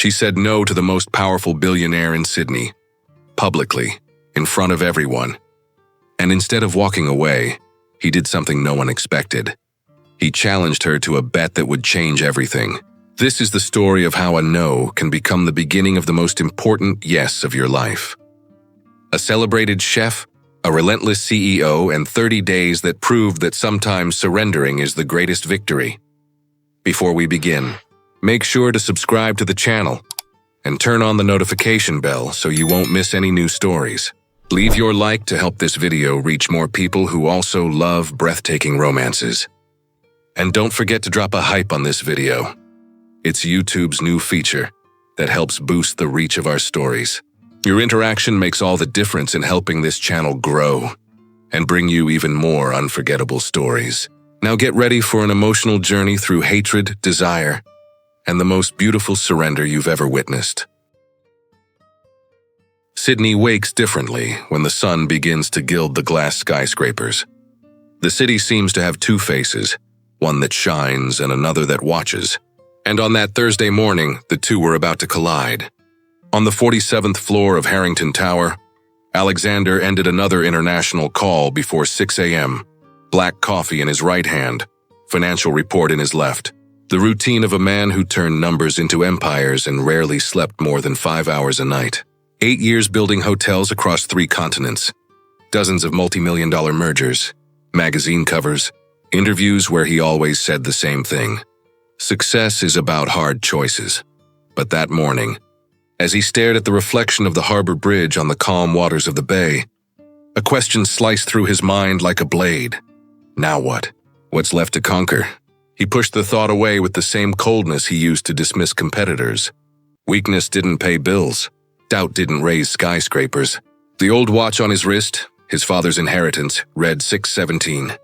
She said no to the most powerful billionaire in Sydney, publicly, in front of everyone. And instead of walking away, he did something no one expected. He challenged her to a bet that would change everything. This is the story of how a no can become the beginning of the most important yes of your life. A celebrated chef, a relentless CEO, and 30 days that proved that sometimes surrendering is the greatest victory. Before we begin, make sure to subscribe to the channel and turn on the notification bell so you won't miss any new stories. Leave your like to help this video reach more people who also love breathtaking romances. And don't forget to drop a hype on this video. It's YouTube's new feature that helps boost the reach of our stories. Your interaction makes all the difference in helping this channel grow and bring you even more unforgettable stories. Now get ready for an emotional journey through hatred, desire, and the most beautiful surrender you've ever witnessed. Sydney wakes differently when the sun begins to gild the glass skyscrapers. The city seems to have two faces, one that shines and another that watches. And on that Thursday morning, the two were about to collide. On the 47th floor of Harrington Tower, Alexander ended another international call before 6 a.m., black coffee in his right hand, financial report in his left. The routine of a man who turned numbers into empires and rarely slept more than 5 hours a night. 8 years building hotels across 3 continents, dozens of multi-million-dollar mergers, magazine covers, interviews where he always said the same thing. Success is about hard choices. But that morning, as he stared at the reflection of the harbor bridge on the calm waters of the bay, a question sliced through his mind like a blade. Now what? What's left to conquer? He pushed the thought away with the same coldness he used to dismiss competitors. Weakness didn't pay bills. Doubt didn't raise skyscrapers. The old watch on his wrist, his father's inheritance, read 6:17.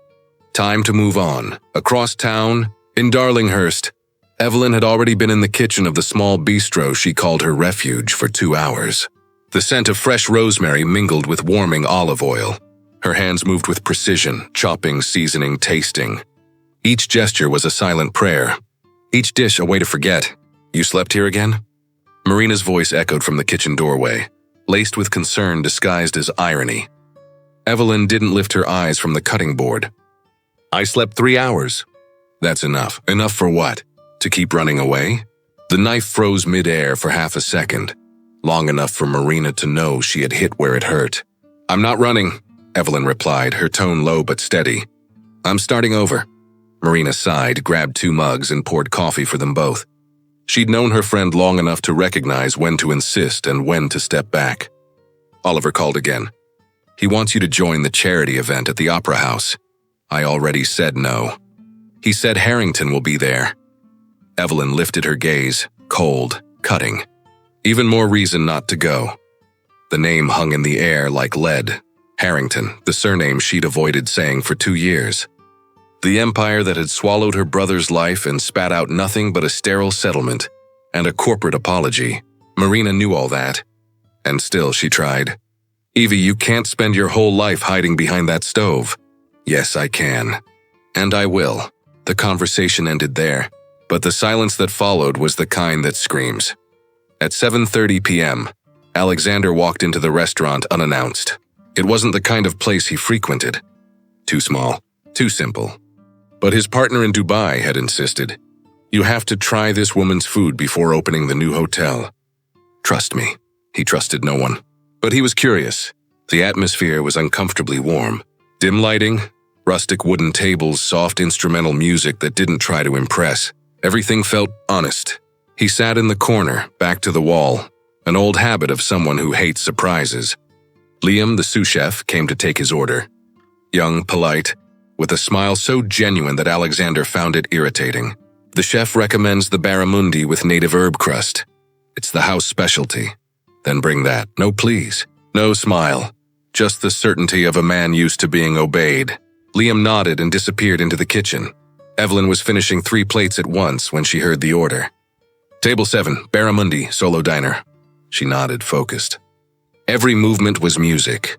Time to move on. Across town, in Darlinghurst, Evelyn had already been in the kitchen of the small bistro she called her refuge for 2 hours. The scent of fresh rosemary mingled with warming olive oil. Her hands moved with precision, chopping, seasoning, tasting. Each gesture was a silent prayer. Each dish a way to forget. You slept here again? Marina's voice echoed from the kitchen doorway, laced with concern disguised as irony. Evelyn didn't lift her eyes from the cutting board. I slept 3 hours. That's enough. Enough for what? To keep running away? The knife froze mid-air for half a second, long enough for Marina to know she had hit where it hurt. I'm not running, Evelyn replied, her tone low but steady. I'm starting over. Marina sighed, grabbed 2 mugs, and poured coffee for them both. She'd known her friend long enough to recognize when to insist and when to step back. Oliver called again. He wants you to join the charity event at the Opera House. I already said no. He said Harrington will be there. Evelyn lifted her gaze, cold, cutting. Even more reason not to go. The name hung in the air like lead. Harrington, the surname she'd avoided saying for 2 years. The empire that had swallowed her brother's life and spat out nothing but a sterile settlement and a corporate apology. Marina knew all that. And still she tried. Evie, you can't spend your whole life hiding behind that stove. Yes, I can. And I will. The conversation ended there, but the silence that followed was the kind that screams. At 7:30 p.m., Alexander walked into the restaurant unannounced. It wasn't the kind of place he frequented. Too small, too simple. But his partner in Dubai had insisted, you have to try this woman's food before opening the new hotel. Trust me, he trusted no one. But he was curious. The atmosphere was uncomfortably warm. Dim lighting, rustic wooden tables, soft instrumental music that didn't try to impress. Everything felt honest. He sat in the corner, back to the wall, an old habit of someone who hates surprises. Liam, the sous chef, came to take his order. Young, polite, with a smile so genuine that Alexander found it irritating. The chef recommends the barramundi with native herb crust. It's the house specialty. Then bring that. No please. No smile. Just the certainty of a man used to being obeyed. Liam nodded and disappeared into the kitchen. Evelyn was finishing 3 plates at once when she heard the order. Table 7, barramundi, solo diner. She nodded, focused. Every movement was music.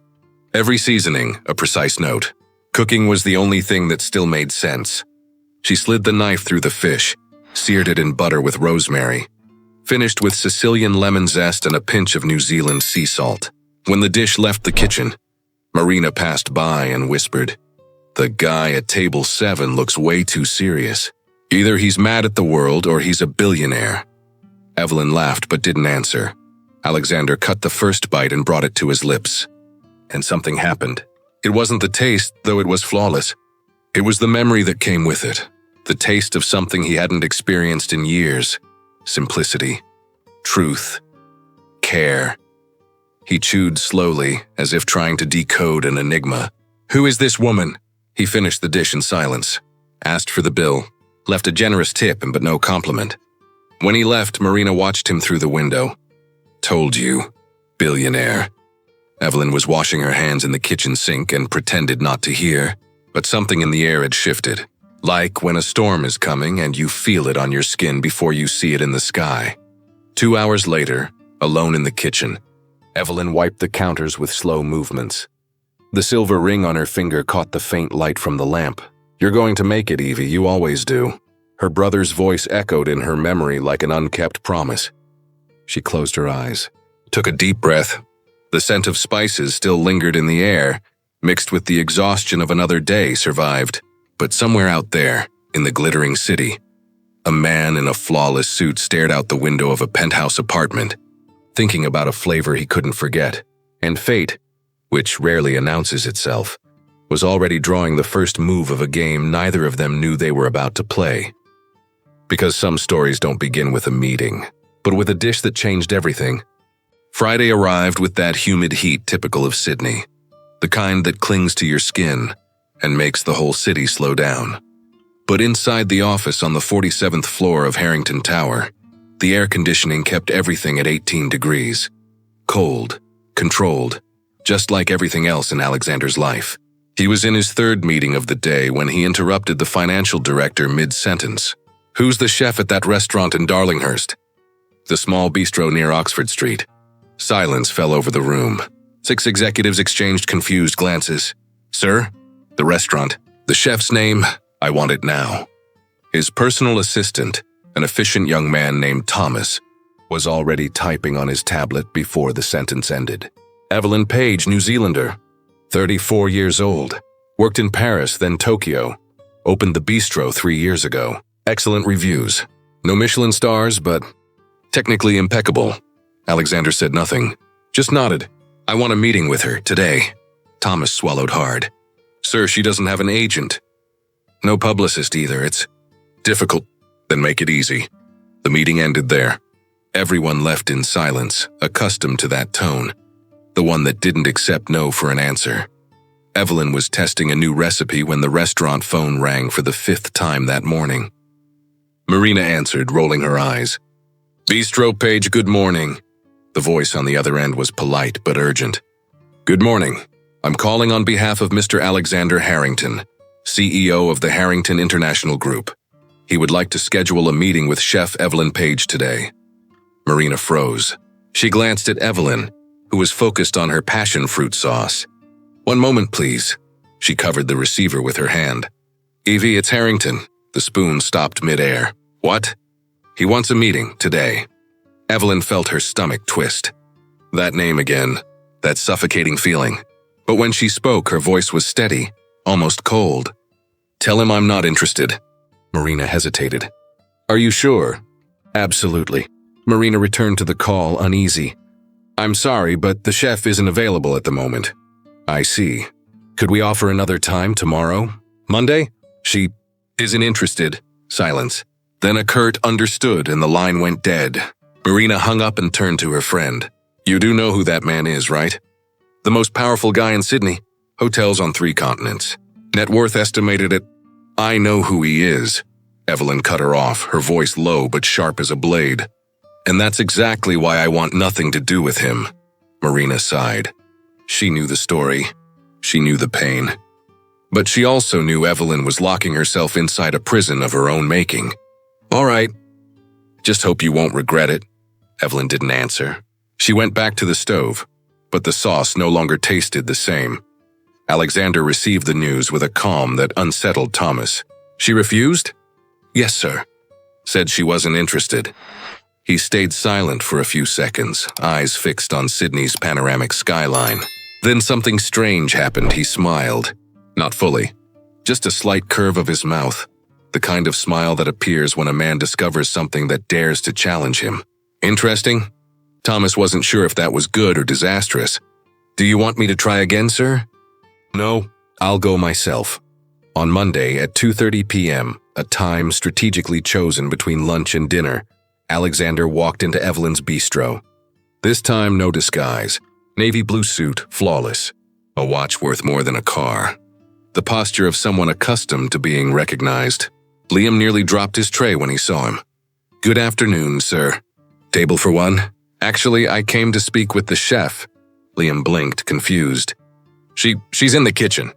Every seasoning, a precise note. Cooking was the only thing that still made sense. She slid the knife through the fish, seared it in butter with rosemary. finished with Sicilian lemon zest and a pinch of New Zealand sea salt. When the dish left the kitchen, Marina passed by and whispered, "The guy at table 7 looks way too serious. Either he's mad at the world or he's a billionaire." Evelyn laughed but didn't answer. Alexander cut the first bite and brought it to his lips. And something happened. It wasn't the taste, though it was flawless. It was the memory that came with it. The taste of something he hadn't experienced in years. Simplicity. Truth. Care. He chewed slowly, as if trying to decode an enigma. "Who is this woman?" He finished the dish in silence, asked for the bill, left a generous tip but no compliment. When he left, Marina watched him through the window. "Told you, billionaire." Evelyn was washing her hands in the kitchen sink and pretended not to hear, but something in the air had shifted, like when a storm is coming and you feel it on your skin before you see it in the sky. 2 hours later, alone in the kitchen, Evelyn wiped the counters with slow movements. The silver ring on her finger caught the faint light from the lamp. "You're going to make it, Evie, you always do." Her brother's voice echoed in her memory like an unkept promise. She closed her eyes, took a deep breath. The scent of spices still lingered in the air, mixed with the exhaustion of another day survived. But somewhere out there, in the glittering city, a man in a flawless suit stared out the window of a penthouse apartment, thinking about a flavor he couldn't forget. And fate, which rarely announces itself, was already drawing the first move of a game neither of them knew they were about to play. Because some stories don't begin with a meeting, but with a dish that changed everything. Friday arrived with that humid heat typical of Sydney, the kind that clings to your skin and makes the whole city slow down. But inside the office on the 47th floor of Harrington Tower, the air conditioning kept everything at 18 degrees. Cold, controlled, just like everything else in Alexander's life. He was in his third meeting of the day when he interrupted the financial director mid-sentence. "Who's the chef at that restaurant in Darlinghurst?" "The small bistro near Oxford Street." Silence fell over the room. 6 executives exchanged confused glances. "Sir?" "The restaurant." "The chef's name?" "I want it now." His personal assistant, an efficient young man named Thomas, was already typing on his tablet before the sentence ended. "Evelyn Page, New Zealander, 34 years old, worked in Paris, then Tokyo, opened the bistro 3 years ago. Excellent reviews. No Michelin stars, but technically impeccable." Alexander said nothing, just nodded. "I want a meeting with her, today." Thomas swallowed hard. "Sir, she doesn't have an agent. No publicist either, it's difficult." "Then make it easy." The meeting ended there. Everyone left in silence, accustomed to that tone, the one that didn't accept no for an answer. Evelyn was testing a new recipe when the restaurant phone rang for the 5th time that morning. Marina answered, rolling her eyes. "Bistro Page, good morning." The voice on the other end was polite but urgent. "Good morning. I'm calling on behalf of Mr. Alexander Harrington, CEO of the Harrington International Group. He would like to schedule a meeting with Chef Evelyn Page today." Marina froze. She glanced at Evelyn, who was focused on her passion fruit sauce. "One moment, please." She covered the receiver with her hand. "Evie, it's Harrington." The spoon stopped midair. "What?" "He wants a meeting, today." Evelyn felt her stomach twist. That name again, that suffocating feeling. But when she spoke, her voice was steady, almost cold. "Tell him I'm not interested." Marina hesitated. "Are you sure?" "Absolutely." Marina returned to the call, uneasy. "I'm sorry, but the chef isn't available at the moment." "I see. Could we offer another time tomorrow? Monday?" "She isn't interested." Silence. Then a curt "understood" and the line went dead. Marina hung up and turned to her friend. "You do know who that man is, right? The most powerful guy in Sydney. Hotels on 3 continents. Net worth estimated at—" "I know who he is." Evelyn cut her off, her voice low but sharp as a blade. "And that's exactly why I want nothing to do with him." Marina sighed. She knew the story. She knew the pain. But she also knew Evelyn was locking herself inside a prison of her own making. "All right. Just hope you won't regret it." Evelyn didn't answer. She went back to the stove, but the sauce no longer tasted the same. Alexander received the news with a calm that unsettled Thomas. "She refused?" "Yes, sir." "Said she wasn't interested." He stayed silent for a few seconds, eyes fixed on Sydney's panoramic skyline. Then something strange happened. He smiled. Not fully. Just a slight curve of his mouth. The kind of smile that appears when a man discovers something that dares to challenge him. Interesting? Thomas wasn't sure if that was good or disastrous. Do you want me to try again, sir? No, I'll go myself. On Monday at 2:30 p.m., a time strategically chosen between lunch and dinner, Alexander walked into Evelyn's bistro. This time, no disguise. Navy blue suit, flawless. A watch worth more than a car. The posture of someone accustomed to being recognized. Liam nearly dropped his tray when he saw him. Good afternoon, sir. Table for one? Actually, I came to speak with the chef. Liam blinked, confused. She's in the kitchen.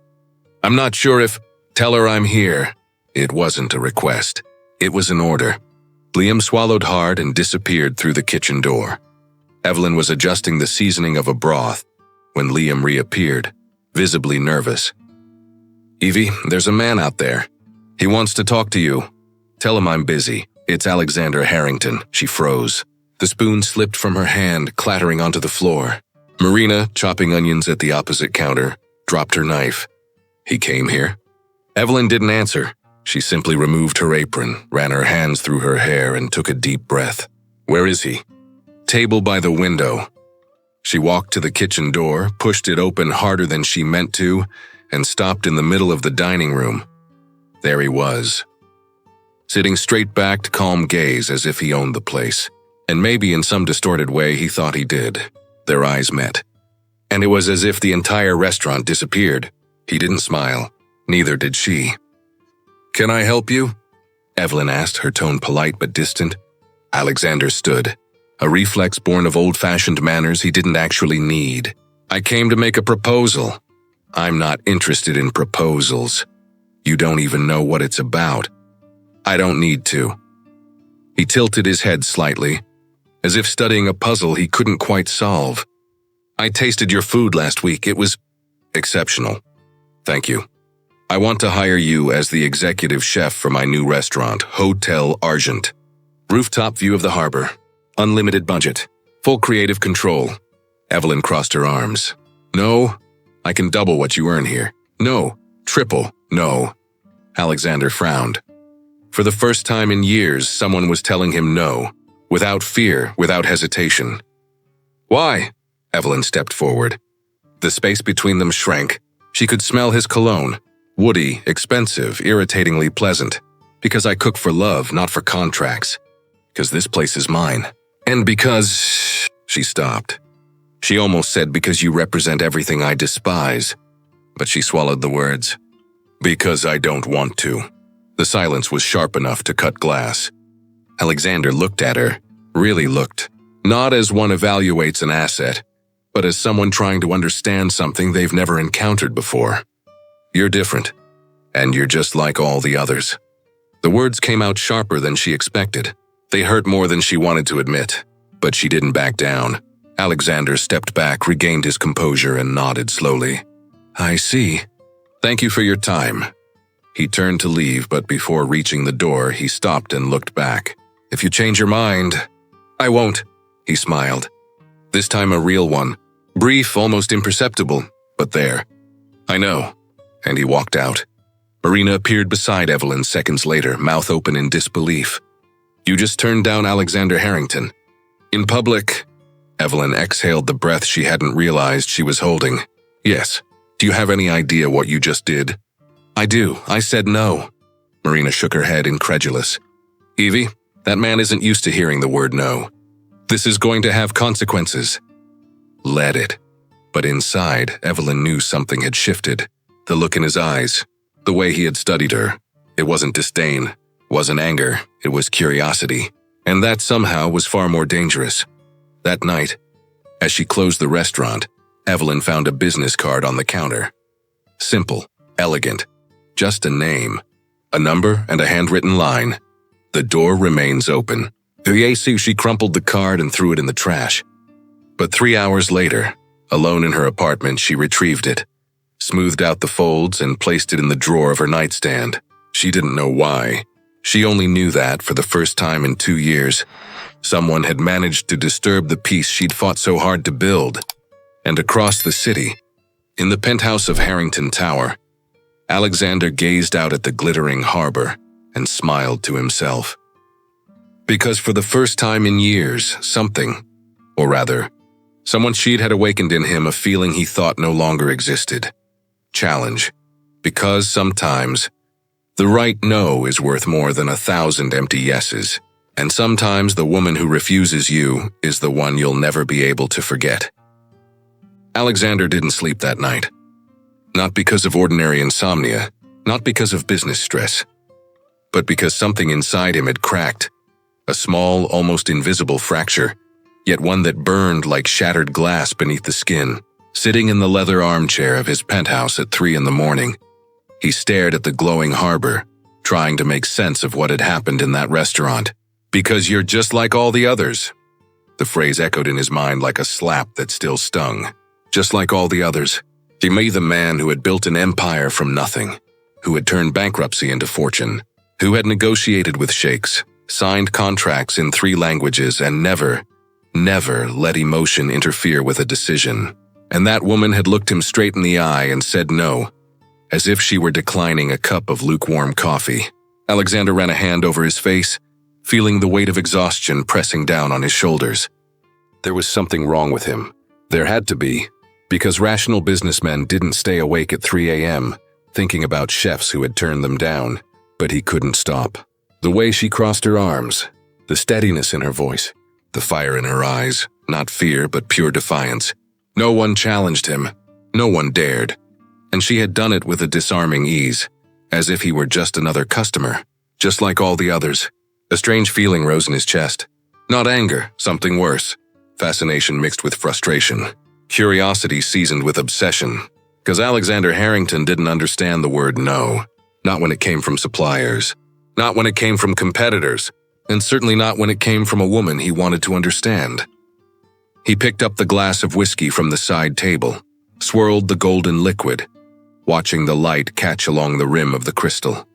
I'm not sure if... Tell her I'm here. It wasn't a request. It was an order. Liam swallowed hard and disappeared through the kitchen door. Evelyn was adjusting the seasoning of a broth when Liam reappeared, visibly nervous. Evie, there's a man out there. He wants to talk to you. Tell him I'm busy. It's Alexander Harrington. She froze. The spoon slipped from her hand, clattering onto the floor. Marina, chopping onions at the opposite counter, dropped her knife. He came here. Evelyn didn't answer. She simply removed her apron, ran her hands through her hair, and took a deep breath. Where is he? Table by the window. She walked to the kitchen door, pushed it open harder than she meant to, and stopped in the middle of the dining room. There he was. Sitting straight-backed, calm gaze as if he owned the place. And maybe in some distorted way he thought he did. Their eyes met. And it was as if the entire restaurant disappeared. He didn't smile. Neither did she. Can I help you? Evelyn asked, her tone polite but distant. Alexander stood. A reflex born of old-fashioned manners he didn't actually need. I came to make a proposal. I'm not interested in proposals. You don't even know what it's about. I don't need to. He tilted his head slightly, as if studying a puzzle he couldn't quite solve. I tasted your food last week. It was exceptional. Thank you. I want to hire you as the executive chef for my new restaurant, Hotel Argent. Rooftop view of the harbor. Unlimited budget. Full creative control. Evelyn crossed her arms. No, I can double what you earn here. No, triple, no. Alexander frowned. For the first time in years, someone was telling him no, without fear, without hesitation. Why? Evelyn stepped forward. The space between them shrank. She could smell his cologne. Woody, expensive, irritatingly pleasant. Because I cook for love, not for contracts. Because this place is mine. And because... She stopped. She almost said because you represent everything I despise. But she swallowed the words. Because I don't want to. The silence was sharp enough to cut glass. Alexander looked at her, really looked. Not as one evaluates an asset, but as someone trying to understand something they've never encountered before. You're different, and you're just like all the others. The words came out sharper than she expected. They hurt more than she wanted to admit, but she didn't back down. Alexander stepped back, regained his composure, and nodded slowly. I see. Thank you for your time. He turned to leave, but before reaching the door, he stopped and looked back. If you change your mind, I won't, he smiled. This time a real one. Brief, almost imperceptible, but there. I know. And he walked out. Marina appeared beside Evelyn seconds later, mouth open in disbelief. You just turned down Alexander Harrington. In public, Evelyn exhaled the breath she hadn't realized she was holding. Yes. Do you have any idea what you just did? I do. I said no. Marina shook her head, incredulous. Evie, that man isn't used to hearing the word no. This is going to have consequences. Let it. But inside, Evelyn knew something had shifted. The look in his eyes, the way he had studied her. It wasn't disdain, wasn't anger, it was curiosity. And that somehow was far more dangerous. That night, as she closed the restaurant, Evelyn found a business card on the counter. Simple, elegant, just a name, a number, and a handwritten line. The door remains open. She crumpled the card and threw it in the trash. But 3 hours later, alone in her apartment, she retrieved it, smoothed out the folds, and placed it in the drawer of her nightstand. She didn't know why. She only knew that, for the first time in 2 years, someone had managed to disturb the peace she'd fought so hard to build. And across the city, in the penthouse of Harrington Tower, Alexander gazed out at the glittering harbor and smiled to himself. Because for the first time in years, something, or rather, someone she'd had awakened in him a feeling he thought no longer existed. Challenge. Because sometimes, the right no is worth more than 1,000 empty yeses, and sometimes the woman who refuses you is the one you'll never be able to forget. Alexander didn't sleep that night. Not because of ordinary insomnia, not because of business stress, but because something inside him had cracked, a small, almost invisible fracture, yet one that burned like shattered glass beneath the skin. Sitting in the leather armchair of his penthouse at 3 a.m, he stared at the glowing harbor, trying to make sense of what had happened in that restaurant. Because you're just like all the others. The phrase echoed in his mind like a slap that still stung. Just like all the others. He made the man who had built an empire from nothing, who had turned bankruptcy into fortune, who had negotiated with sheikhs, signed contracts in 3 languages, and never let emotion interfere with a decision. And that woman had looked him straight in the eye and said no, as if she were declining a cup of lukewarm coffee. Alexander ran a hand over his face, feeling the weight of exhaustion pressing down on his shoulders. There was something wrong with him. There had to be, because rational businessmen didn't stay awake at 3 a.m. thinking about chefs who had turned them down. But he couldn't stop. The way she crossed her arms, the steadiness in her voice, the fire in her eyes, not fear but pure defiance. No one challenged him. No one dared. And she had done it with a disarming ease, as if he were just another customer, just like all the others. A strange feeling rose in his chest. Not anger, something worse. Fascination mixed with frustration. Curiosity seasoned with obsession. Because Alexander Harrington didn't understand the word no. Not when it came from suppliers. Not when it came from competitors. And certainly not when it came from a woman he wanted to understand. He picked up the glass of whiskey from the side table, swirled the golden liquid, watching the light catch along the rim of the crystal.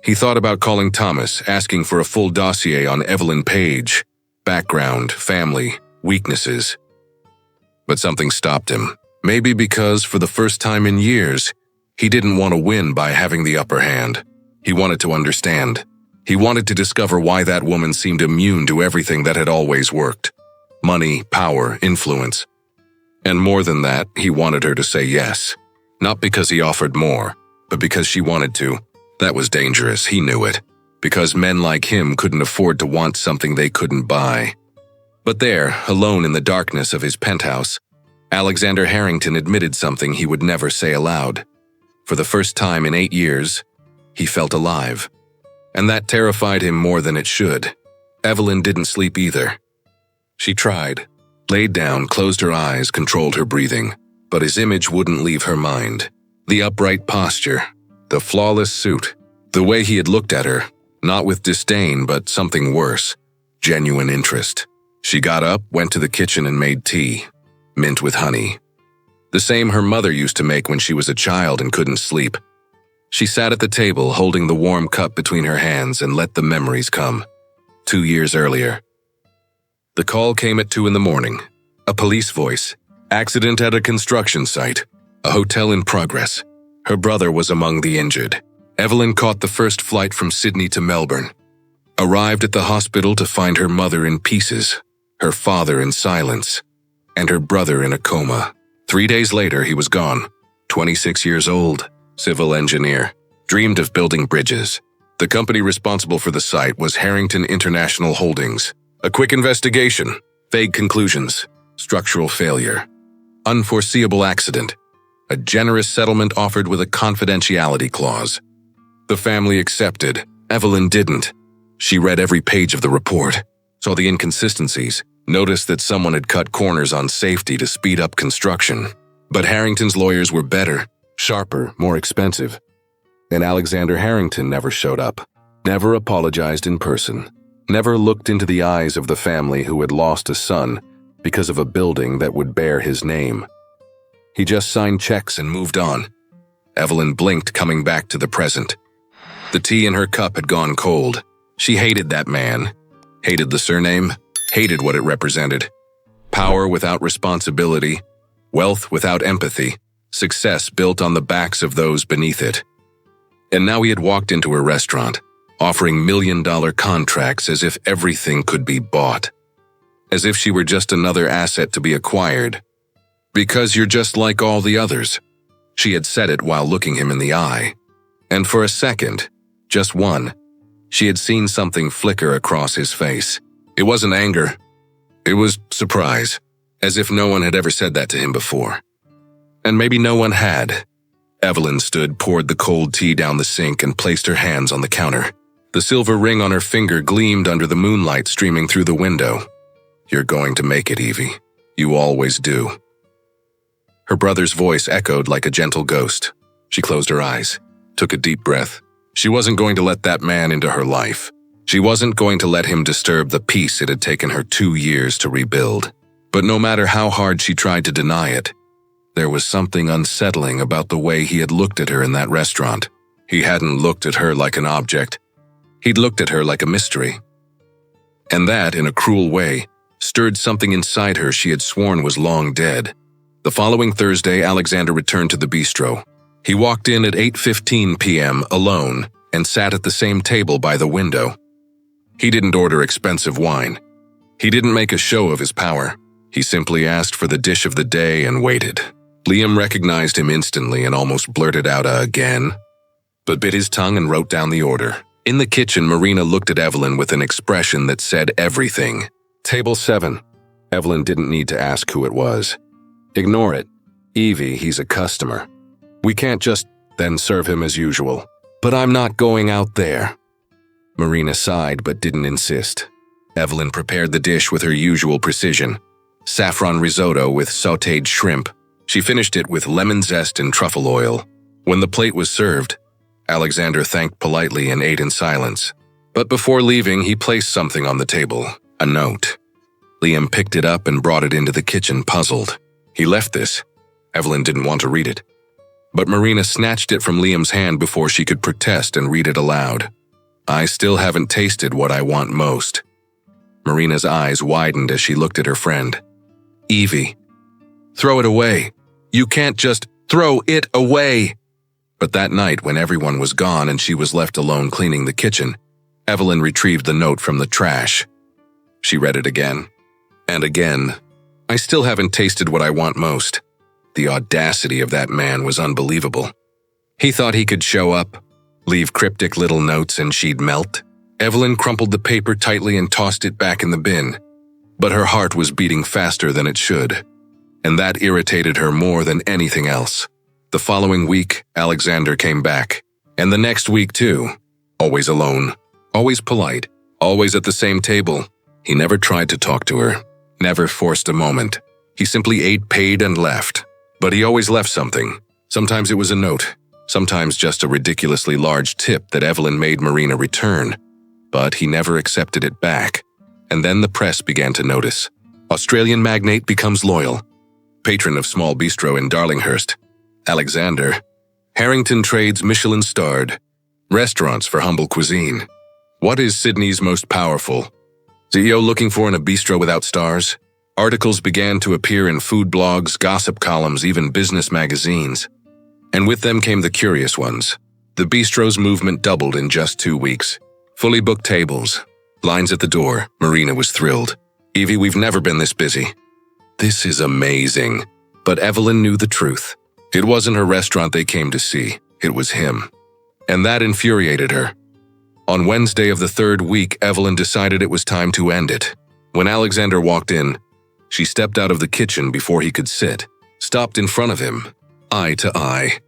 He thought about calling Thomas, asking for a full dossier on Evelyn Page, background, family, weaknesses. But something stopped him. Maybe because, for the first time in years, he didn't want to win by having the upper hand. He wanted to understand. He wanted to discover why that woman seemed immune to everything that had always worked. Money, power, influence. And more than that, he wanted her to say yes. Not because he offered more, but because she wanted to. That was dangerous, he knew it. Because men like him couldn't afford to want something they couldn't buy. But there, alone in the darkness of his penthouse, Alexander Harrington admitted something he would never say aloud. For the first time in 8 years, he felt alive. And that terrified him more than it should. Evelyn didn't sleep either. She tried, laid down, closed her eyes, controlled her breathing, but his image wouldn't leave her mind. The upright posture, the flawless suit, the way he had looked at her, not with disdain but something worse, genuine interest. She got up, went to the kitchen and made tea, mint with honey. The same her mother used to make when she was a child and couldn't sleep. She sat at the table holding the warm cup between her hands and let the memories come. 2 years earlier. The call came at 2 a.m. A police voice. Accident at a construction site. A hotel in progress. Her brother was among the injured. Evelyn caught the first flight from Sydney to Melbourne. Arrived at the hospital to find her mother in pieces, her father in silence, and her brother in a coma. 3 days later, he was gone. 26 years old, civil engineer. Dreamed of building bridges. The company responsible for the site was Harrington International Holdings. A quick investigation, vague conclusions, structural failure, unforeseeable accident, a generous settlement offered with a confidentiality clause. The family accepted. Evelyn didn't. She read every page of the report, saw the inconsistencies, noticed that someone had cut corners on safety to speed up construction. But Harrington's lawyers were better, sharper, more expensive. And Alexander Harrington never showed up, never apologized in person. Never looked into the eyes of the family who had lost a son because of a building that would bear his name. He just signed checks and moved on. Evelyn blinked, coming back to the present. The tea in her cup had gone cold. She hated that man. Hated the surname. Hated what it represented. Power without responsibility. Wealth without empathy. Success built on the backs of those beneath it. And now he had walked into her restaurant, offering million-dollar contracts as if everything could be bought. As if she were just another asset to be acquired. Because you're just like all the others. She had said it while looking him in the eye. And for a second, just one, she had seen something flicker across his face. It wasn't anger. It was surprise, as if no one had ever said that to him before. And maybe no one had. Evelyn stood, poured the cold tea down the sink, and placed her hands on the counter. The silver ring on her finger gleamed under the moonlight streaming through the window. "You're going to make it, Evie. You always do." Her brother's voice echoed like a gentle ghost. She closed her eyes, took a deep breath. She wasn't going to let that man into her life. She wasn't going to let him disturb the peace it had taken her 2 years to rebuild. But no matter how hard she tried to deny it, there was something unsettling about the way he had looked at her in that restaurant. He hadn't looked at her like an object. He'd looked at her like a mystery. And that, in a cruel way, stirred something inside her she had sworn was long dead. The following Thursday, Alexander returned to the bistro. He walked in at 8:15 p.m. alone and sat at the same table by the window. He didn't order expensive wine. He didn't make a show of his power. He simply asked for the dish of the day and waited. Liam recognized him instantly and almost blurted out again, but bit his tongue and wrote down the order. In the kitchen, Marina looked at Evelyn with an expression that said everything. "Table 7. Evelyn didn't need to ask who it was. "Ignore it. Evie, he's a customer. We can't just then serve him as usual." "But I'm not going out there." Marina sighed but didn't insist. Evelyn prepared the dish with her usual precision. Saffron risotto with sautéed shrimp. She finished it with lemon zest and truffle oil. When the plate was served, Alexander thanked politely and ate in silence. But before leaving, he placed something on the table, a note. Liam picked it up and brought it into the kitchen, puzzled. He left this. Evelyn didn't want to read it. But Marina snatched it from Liam's hand before she could protest and read it aloud. "I still haven't tasted what I want most." Marina's eyes widened as she looked at her friend. "Evie, throw it away. You can't just throw it away." But that night, when everyone was gone and she was left alone cleaning the kitchen, Evelyn retrieved the note from the trash. She read it again and again. "I still haven't tasted what I want most." The audacity of that man was unbelievable. He thought he could show up, leave cryptic little notes, and she'd melt. Evelyn crumpled the paper tightly and tossed it back in the bin. But her heart was beating faster than it should, and that irritated her more than anything else. The following week, Alexander came back, and the next week too. Always alone, always polite, always at the same table. He never tried to talk to her, never forced a moment. He simply ate, paid, and left. But he always left something. Sometimes it was a note, sometimes just a ridiculously large tip that Evelyn made Marina return. But he never accepted it back. And then the press began to notice. Australian magnate becomes loyal. Patron of small bistro in Darlinghurst. Alexander. Harrington trades Michelin-starred. Restaurants for humble cuisine. What is Sydney's most powerful? CEO looking for in a bistro without stars? Articles began to appear in food blogs, gossip columns, even business magazines. And with them came the curious ones. The bistro's movement doubled in just 2 weeks. Fully booked tables. Lines at the door. Marina was thrilled. "Evie, we've never been this busy." "This is amazing." But Evelyn knew the truth. It wasn't her restaurant they came to see. It was him. And that infuriated her. On Wednesday of the 3rd week, Evelyn decided it was time to end it. When Alexander walked in, she stepped out of the kitchen before he could sit, stopped in front of him, eye to eye.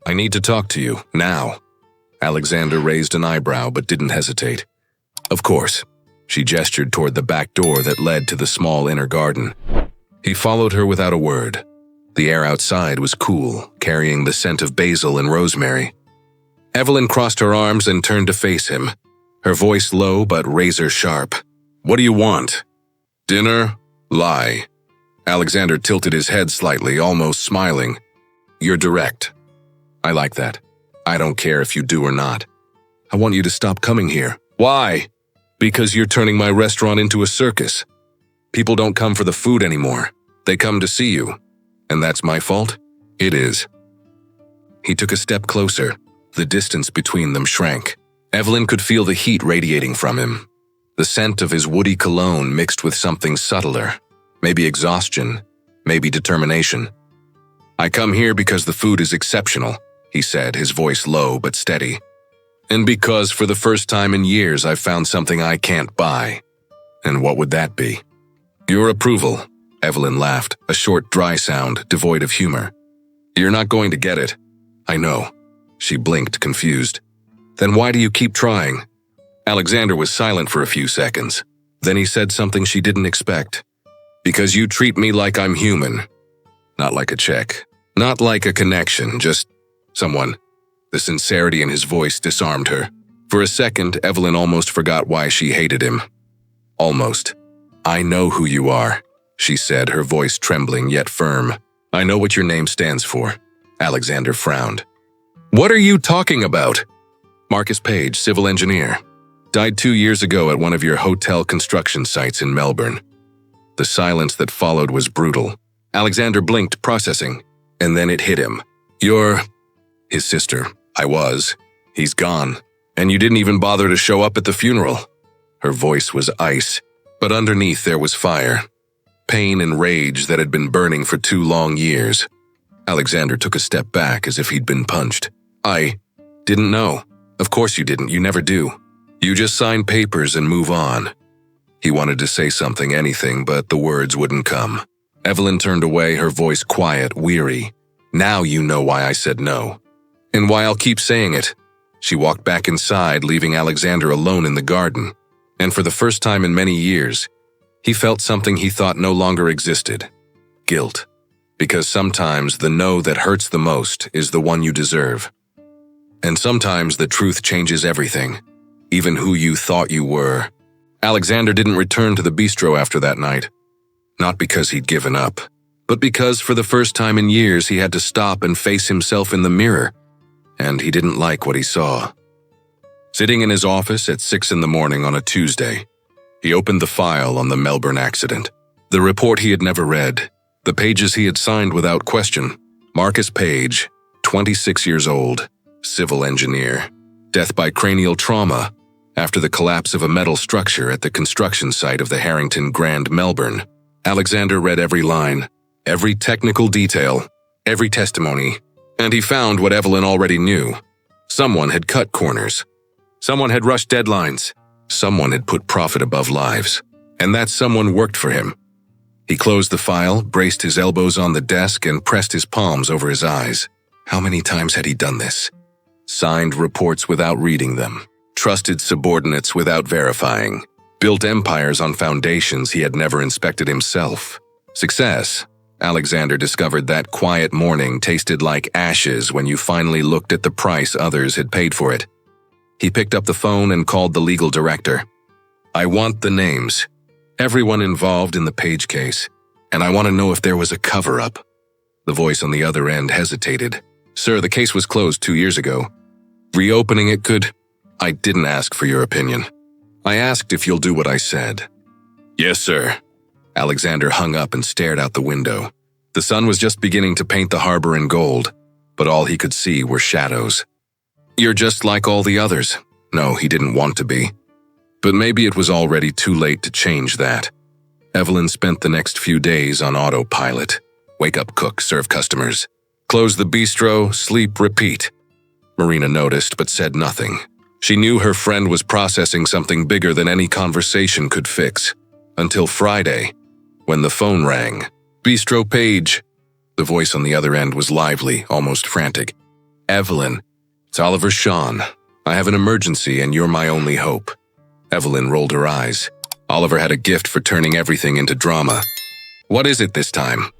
"I need to talk to you, now." Alexander raised an eyebrow but didn't hesitate. "Of course." She gestured toward the back door that led to the small inner garden. He followed her without a word. The air outside was cool, carrying the scent of basil and rosemary. Evelyn crossed her arms and turned to face him, her voice low but razor sharp. "What do you want?" "Dinner? Lie." Alexander tilted his head slightly, almost smiling. "You're direct. I like that. I don't care if you do or not." I want you to stop coming here. Why? Because you're turning my restaurant into a circus. People don't come for the food anymore. They come to see you. And that's my fault? It is. He took a step closer. The distance between them shrank. Evelyn could feel the heat radiating from him. The scent of his woody cologne mixed with something subtler. Maybe exhaustion, maybe determination. I come here because the food is exceptional, he said, his voice low but steady. And because for the first time in years I've found something I can't buy. And what would that be? Your approval, Evelyn laughed, a short, dry sound devoid of humor. You're not going to get it. I know. She blinked, confused. Then why do you keep trying? Alexander was silent for a few seconds. Then he said something she didn't expect. Because you treat me like I'm human. Not like a check. Not like a connection, just someone. The sincerity in his voice disarmed her. For a second, Evelyn almost forgot why she hated him. Almost. I know who you are, she said, her voice trembling yet firm. I know what your name stands for. Alexander frowned. What are you talking about? Marcus Page, civil engineer. Died 2 years ago at one of your hotel construction sites in Melbourne. The silence that followed was brutal. Alexander blinked, processing, and then it hit him. You're his sister. I was. He's gone. And you didn't even bother to show up at the funeral. Her voice was ice, but underneath there was fire. Pain and rage that had been burning for 2 long years. Alexander took a step back as if he'd been punched. I didn't know. Of course you didn't. You never do. You just sign papers and move on. He wanted to say something, anything, but the words wouldn't come. Evelyn turned away, her voice quiet, weary. Now you know why I said no. And why I'll keep saying it. She walked back inside, leaving Alexander alone in the garden. And for the first time in many years, he felt something he thought no longer existed. Guilt. Because sometimes the no that hurts the most is the one you deserve. And sometimes the truth changes everything, even who you thought you were. Alexander didn't return to the bistro after that night. Not because he'd given up, but because for the first time in years he had to stop and face himself in the mirror, and he didn't like what he saw. Sitting in his office at 6 in the morning on a Tuesday, he opened the file on the Melbourne accident. The report he had never read, the pages he had signed without question. Marcus Page, 26 years old, civil engineer. Death by cranial trauma after the collapse of a metal structure at the construction site of the Harrington Grand Melbourne. Alexander read every line, every technical detail, every testimony, and he found what Evelyn already knew. Someone had cut corners. Someone had rushed deadlines. Someone had put profit above lives. And that someone worked for him. He closed the file, braced his elbows on the desk, and pressed his palms over his eyes. How many times had he done this? Signed reports without reading them. Trusted subordinates without verifying. Built empires on foundations he had never inspected himself. Success, Alexander discovered that quiet morning, tasted like ashes when you finally looked at the price others had paid for it. He picked up the phone and called the legal director. I want the names. Everyone involved in the Page case. And I want to know if there was a cover-up. The voice on the other end hesitated. Sir, the case was closed 2 years ago. Reopening it could... I didn't ask for your opinion. I asked if you'll do what I said. Yes, sir. Alexander hung up and stared out the window. The sun was just beginning to paint the harbor in gold, but all he could see were shadows. You're just like all the others. No, he didn't want to be. But maybe it was already too late to change that. Evelyn spent the next few days on autopilot. Wake up, cook, serve customers. Close the bistro, sleep, repeat. Marina noticed but said nothing. She knew her friend was processing something bigger than any conversation could fix. Until Friday, when the phone rang. Bistro Page. The voice on the other end was lively, almost frantic. Evelyn, it's Oliver Shawn. I have an emergency and you're my only hope. Evelyn rolled her eyes. Oliver had a gift for turning everything into drama. What is it this time?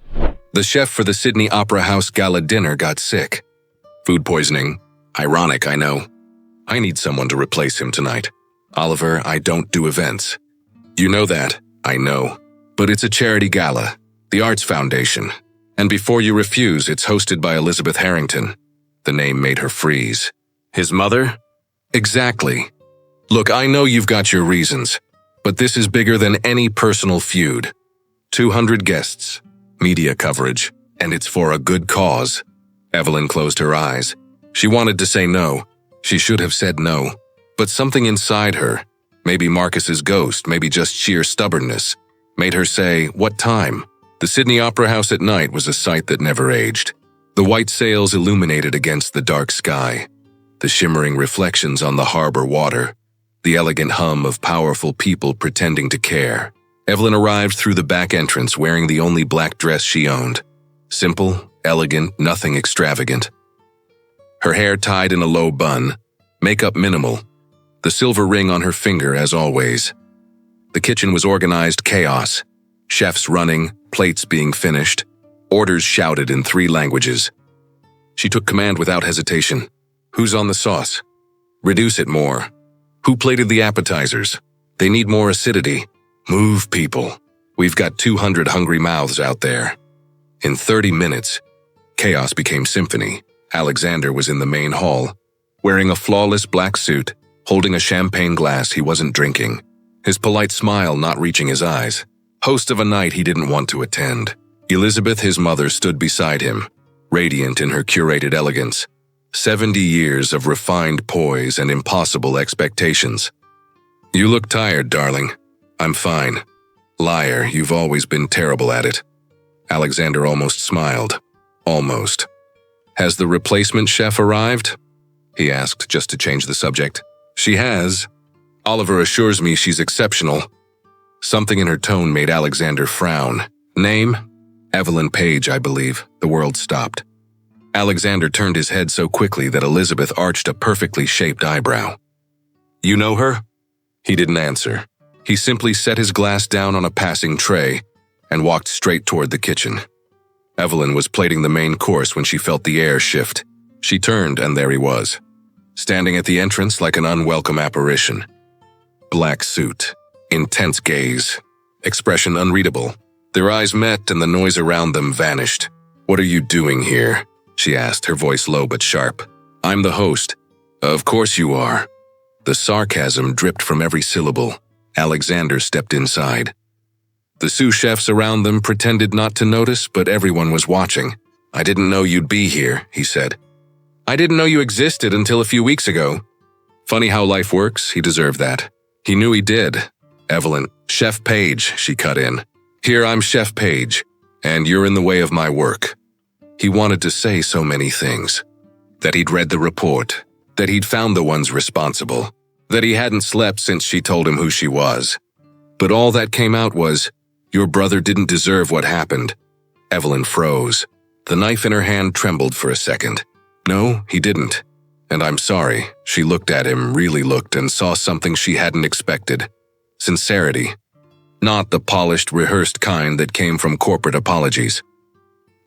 The chef for the Sydney Opera House gala dinner got sick. Food poisoning. Ironic, I know. I need someone to replace him tonight. Oliver, I don't do events. You know that, I know. But it's a charity gala, the Arts Foundation. And before you refuse, it's hosted by Elizabeth Harrington. The name made her freeze. His mother? Exactly. Look, I know you've got your reasons, but this is bigger than any personal feud. 200 guests, media coverage, and it's for a good cause. Evelyn closed her eyes. She wanted to say no. She should have said no. But something inside her, maybe Marcus's ghost, maybe just sheer stubbornness, made her say, "What time?" The Sydney Opera House at night was a sight that never aged. The white sails illuminated against the dark sky, the shimmering reflections on the harbor water, the elegant hum of powerful people pretending to care. Evelyn arrived through the back entrance wearing the only black dress she owned. Simple, elegant, nothing extravagant. Her hair tied in a low bun, makeup minimal, the silver ring on her finger as always. The kitchen was organized chaos. Chefs running, plates being finished, orders shouted in 3 languages. She took command without hesitation. Who's on the sauce? Reduce it more. Who plated the appetizers? They need more acidity. Move, people. We've got 200 hungry mouths out there. In 30 minutes, chaos became symphony. Alexander was in the main hall, wearing a flawless black suit, holding a champagne glass he wasn't drinking, his polite smile not reaching his eyes. Host of a night he didn't want to attend. Elizabeth, his mother, stood beside him, radiant in her curated elegance. 70 years of refined poise and impossible expectations. "You look tired, darling." "I'm fine." "Liar, you've always been terrible at it." Alexander almost smiled. Almost. "Has the replacement chef arrived?" he asked, just to change the subject. "She has. Oliver assures me she's exceptional." Something in her tone made Alexander frown. "Name?" "Evelyn Page, I believe." The world stopped. Alexander turned his head so quickly that Elizabeth arched a perfectly shaped eyebrow. "You know her?" He didn't answer. He simply set his glass down on a passing tray and walked straight toward the kitchen. Evelyn was plating the main course when she felt the air shift. She turned, and there he was, standing at the entrance like an unwelcome apparition. Black suit, intense gaze, expression unreadable. Their eyes met and the noise around them vanished. "What are you doing here?" she asked, her voice low but sharp. "I'm the host." "Of course you are." The sarcasm dripped from every syllable. Alexander stepped inside. The sous chefs around them pretended not to notice, but everyone was watching. "I didn't know you'd be here," he said. "I didn't know you existed until a few weeks ago." Funny how life works, he deserved that. He knew he did. "Evelyn, Chef Page," she cut in. "Here I'm Chef Page, and you're in the way of my work." He wanted to say so many things. That he'd read the report, that he'd found the ones responsible, that he hadn't slept since she told him who she was. But all that came out was, "Your brother didn't deserve what happened." Evelyn froze. The knife in her hand trembled for a second. "No, he didn't. And I'm sorry." She looked at him, really looked, and saw something she hadn't expected. Sincerity. Not the polished, rehearsed kind that came from corporate apologies,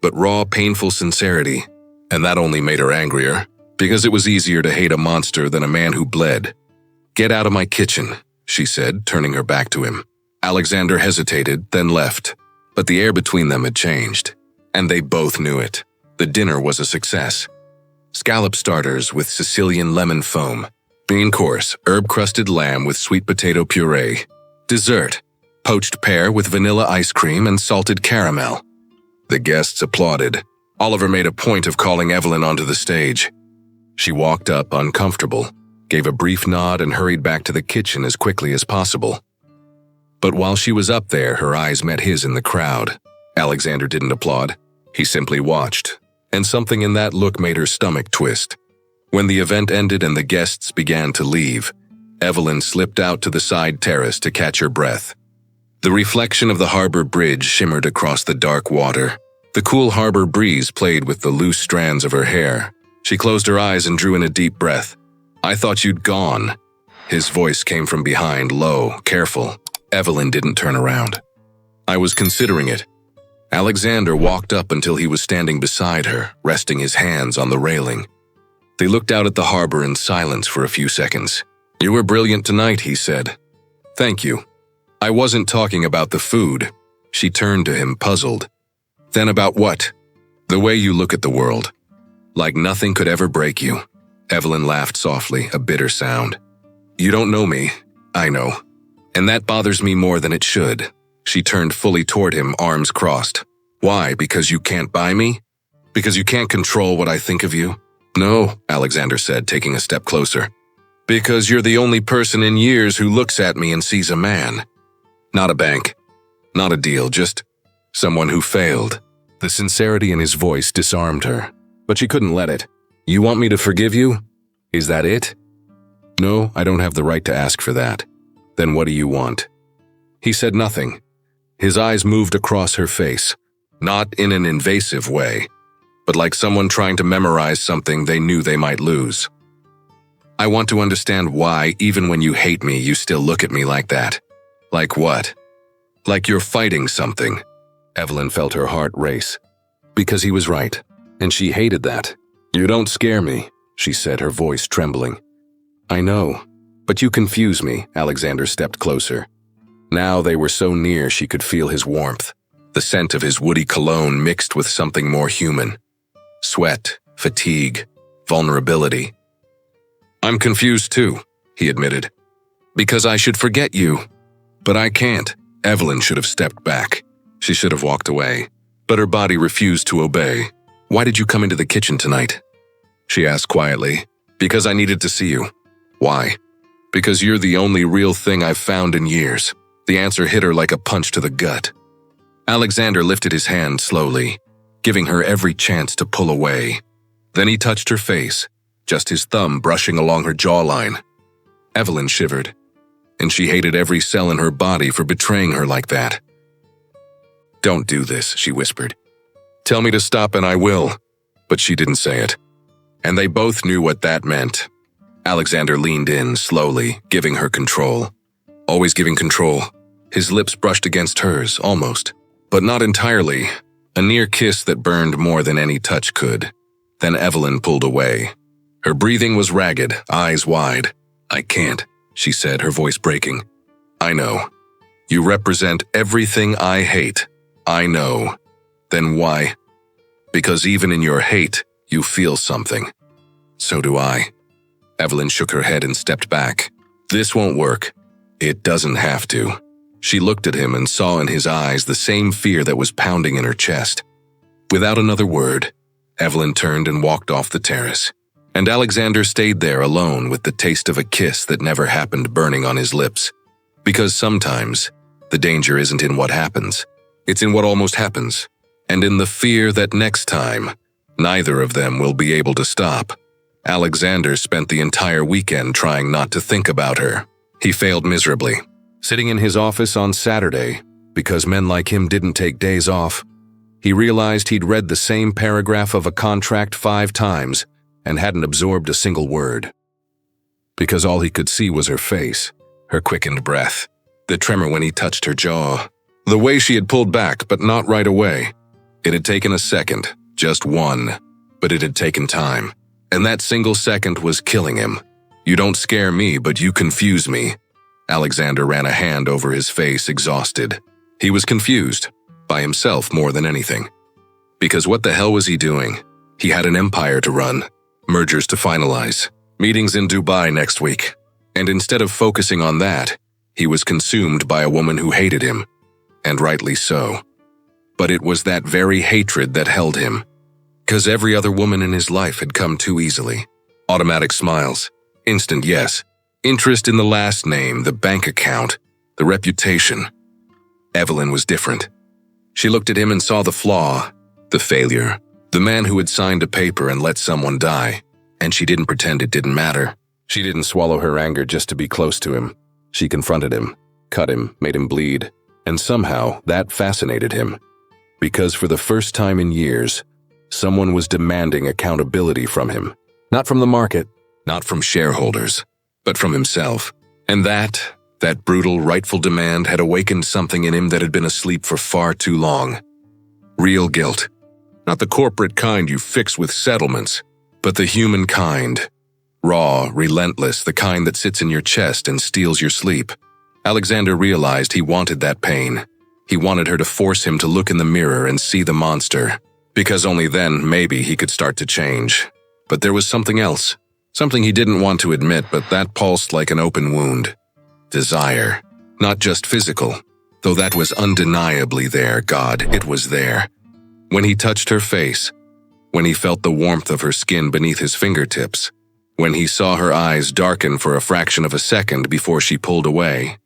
but raw, painful sincerity. And that only made her angrier, because it was easier to hate a monster than a man who bled. "Get out of my kitchen," she said, turning her back to him. Alexander hesitated, then left. But the air between them had changed, and they both knew it. The dinner was a success. Scallop starters with Sicilian lemon foam. Main course, herb-crusted lamb with sweet potato puree. Dessert, poached pear with vanilla ice cream and salted caramel. The guests applauded. Oliver made a point of calling Evelyn onto the stage. She walked up, uncomfortable, gave a brief nod and hurried back to the kitchen as quickly as possible. But while she was up there, her eyes met his in the crowd. Alexander didn't applaud. He simply watched, and something in that look made her stomach twist. When the event ended and the guests began to leave, Evelyn slipped out to the side terrace to catch her breath. The reflection of the harbor bridge shimmered across the dark water. The cool harbor breeze played with the loose strands of her hair. She closed her eyes and drew in a deep breath. "I thought you'd gone." His voice came from behind, low, careful. Evelyn didn't turn around. "I was considering it." Alexander walked up until he was standing beside her, resting his hands on the railing. They looked out at the harbor in silence for a few seconds. "You were brilliant tonight," he said. "Thank you." "I wasn't talking about the food." She turned to him, puzzled. "Then about what?" "The way you look at the world. Like nothing could ever break you." Evelyn laughed softly, a bitter sound. You don't know me, I know. And that bothers me more than it should. She turned fully toward him, arms crossed. Why, because you can't buy me? Because you can't control what I think of you? No, Alexander said, taking a step closer. Because you're the only person in years who looks at me and sees a man. Not a bank. Not a deal, just someone who failed. The sincerity in his voice disarmed her, but she couldn't let it. You want me to forgive you? Is that it? No, I don't have the right to ask for that. Then what do you want? He said nothing. His eyes moved across her face, not in an invasive way, but like someone trying to memorize something they knew they might lose. I want to understand why, even when you hate me, you still look at me like that. Like what? Like you're fighting something. Evelyn felt her heart race. Because he was right, and she hated that. You don't scare me, she said, her voice trembling. I know, but you confuse me. Alexander stepped closer. Now they were so near she could feel his warmth, the scent of his woody cologne mixed with something more human. Sweat, fatigue, vulnerability. I'm confused too, he admitted. Because I should forget you. But I can't. Evelyn should have stepped back. She should have walked away. But her body refused to obey. Why did you come into the kitchen tonight? She asked quietly. Because I needed to see you. Why? Because you're the only real thing I've found in years. The answer hit her like a punch to the gut. Alexander lifted his hand slowly, giving her every chance to pull away. Then he touched her face, just his thumb brushing along her jawline. Evelyn shivered, and she hated every cell in her body for betraying her like that. Don't do this, she whispered. Tell me to stop and I will. But she didn't say it. And they both knew what that meant. Alexander leaned in slowly, giving her control. Always giving control. His lips brushed against hers, almost. But not entirely. A near kiss that burned more than any touch could. Then Evelyn pulled away. Her breathing was ragged, eyes wide. I can't, she said, her voice breaking. I know. You represent everything I hate. I know. Then why? Because even in your hate, you feel something. So do I. Evelyn shook her head and stepped back. This won't work. It doesn't have to. She looked at him and saw in his eyes the same fear that was pounding in her chest. Without another word, Evelyn turned and walked off the terrace. And Alexander stayed there alone with the taste of a kiss that never happened burning on his lips. Because sometimes, the danger isn't in what happens. It's in what almost happens. And in the fear that next time, neither of them will be able to stop. Alexander spent the entire weekend trying not to think about her. He failed miserably. Sitting in his office on Saturday, because men like him didn't take days off, he realized he'd read the same paragraph of a contract 5 times and hadn't absorbed a single word. Because all he could see was her face, her quickened breath, the tremor when he touched her jaw, the way she had pulled back, but not right away. It had taken a second, just one, but it had taken time. And that single second was killing him. You don't scare me, but you confuse me. Alexander ran a hand over his face, exhausted. He was confused, by himself more than anything. Because what the hell was he doing? He had an empire to run, mergers to finalize, meetings in Dubai next week. And instead of focusing on that, he was consumed by a woman who hated him. And rightly so. But it was that very hatred that held him. Because every other woman in his life had come too easily. Automatic smiles, instant yes, interest in the last name, the bank account, the reputation. Evelyn was different. She looked at him and saw the flaw, the failure, the man who had signed a paper and let someone die. And she didn't pretend it didn't matter. She didn't swallow her anger just to be close to him. She confronted him, cut him, made him bleed. And somehow that fascinated him. Because for the first time in years, someone was demanding accountability from him. Not from the market, not from shareholders, but from himself. And that brutal, rightful demand had awakened something in him that had been asleep for far too long. Real guilt. Not the corporate kind you fix with settlements, but the human kind. Raw, relentless, the kind that sits in your chest and steals your sleep. Alexander realized he wanted that pain. He wanted her to force him to look in the mirror and see the monster. Because only then, maybe, he could start to change. But there was something else. Something he didn't want to admit, but that pulsed like an open wound. Desire. Not just physical, though that was undeniably there. God, it was there. When he touched her face, when he felt the warmth of her skin beneath his fingertips, when he saw her eyes darken for a fraction of a second before she pulled away.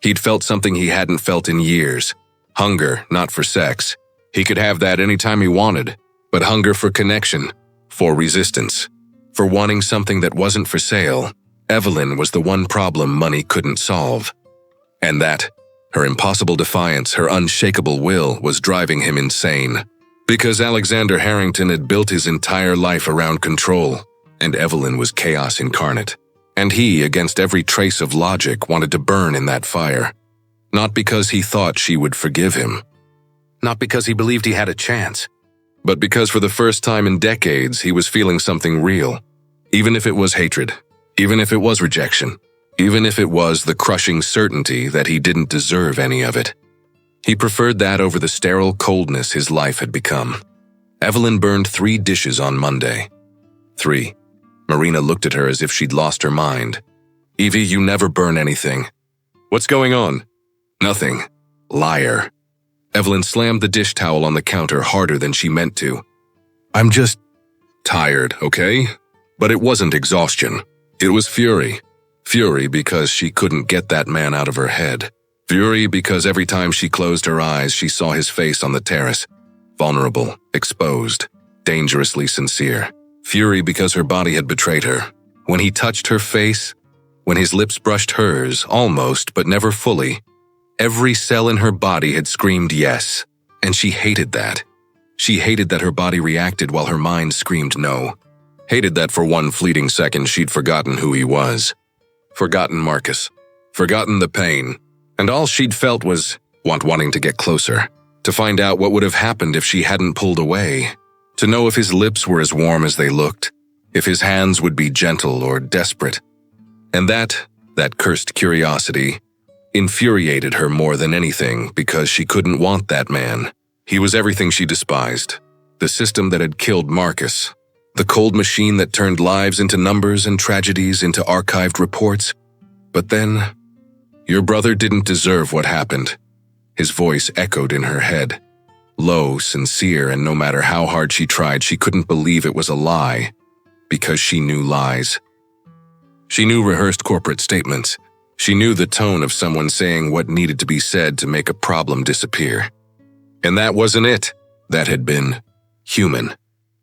He'd felt something he hadn't felt in years. Hunger, not for sex. He could have that anytime he wanted, but hunger for connection, for resistance, for wanting something that wasn't for sale. Evelyn was the one problem money couldn't solve. And that, her impossible defiance, her unshakable will, was driving him insane. Because Alexander Harrington had built his entire life around control, and Evelyn was chaos incarnate. And he, against every trace of logic, wanted to burn in that fire. Not because he thought she would forgive him. Not because he believed he had a chance. But because for the first time in decades, he was feeling something real. Even if it was hatred. Even if it was rejection. Even if it was the crushing certainty that he didn't deserve any of it. He preferred that over the sterile coldness his life had become. Evelyn burned 3 dishes on Monday. 3. Marina looked at her as if she'd lost her mind. "Evie, you never burn anything." "What's going on?" "Nothing. Liar." Evelyn slammed the dish towel on the counter harder than she meant to. "I'm just tired, okay?" But it wasn't exhaustion. It was fury. Fury because she couldn't get that man out of her head. Fury because every time she closed her eyes, she saw his face on the terrace. Vulnerable, exposed, dangerously sincere. Fury because her body had betrayed her. When he touched her face, when his lips brushed hers, almost but never fully, every cell in her body had screamed yes, and she hated that. She hated that her body reacted while her mind screamed no. Hated that for one fleeting second she'd forgotten who he was. Forgotten Marcus. Forgotten the pain. And all she'd felt was wanting to get closer. To find out what would have happened if she hadn't pulled away. To know if his lips were as warm as they looked. If his hands would be gentle or desperate. And that cursed curiosity, infuriated her more than anything because she couldn't want that man. He was everything she despised. The system that had killed Marcus. The cold machine that turned lives into numbers and tragedies into archived reports. But then, your brother didn't deserve what happened. His voice echoed in her head. Low, sincere, and no matter how hard she tried, she couldn't believe it was a lie. Because she knew lies. She knew rehearsed corporate statements. She knew the tone of someone saying what needed to be said to make a problem disappear. And that wasn't it. That had been human.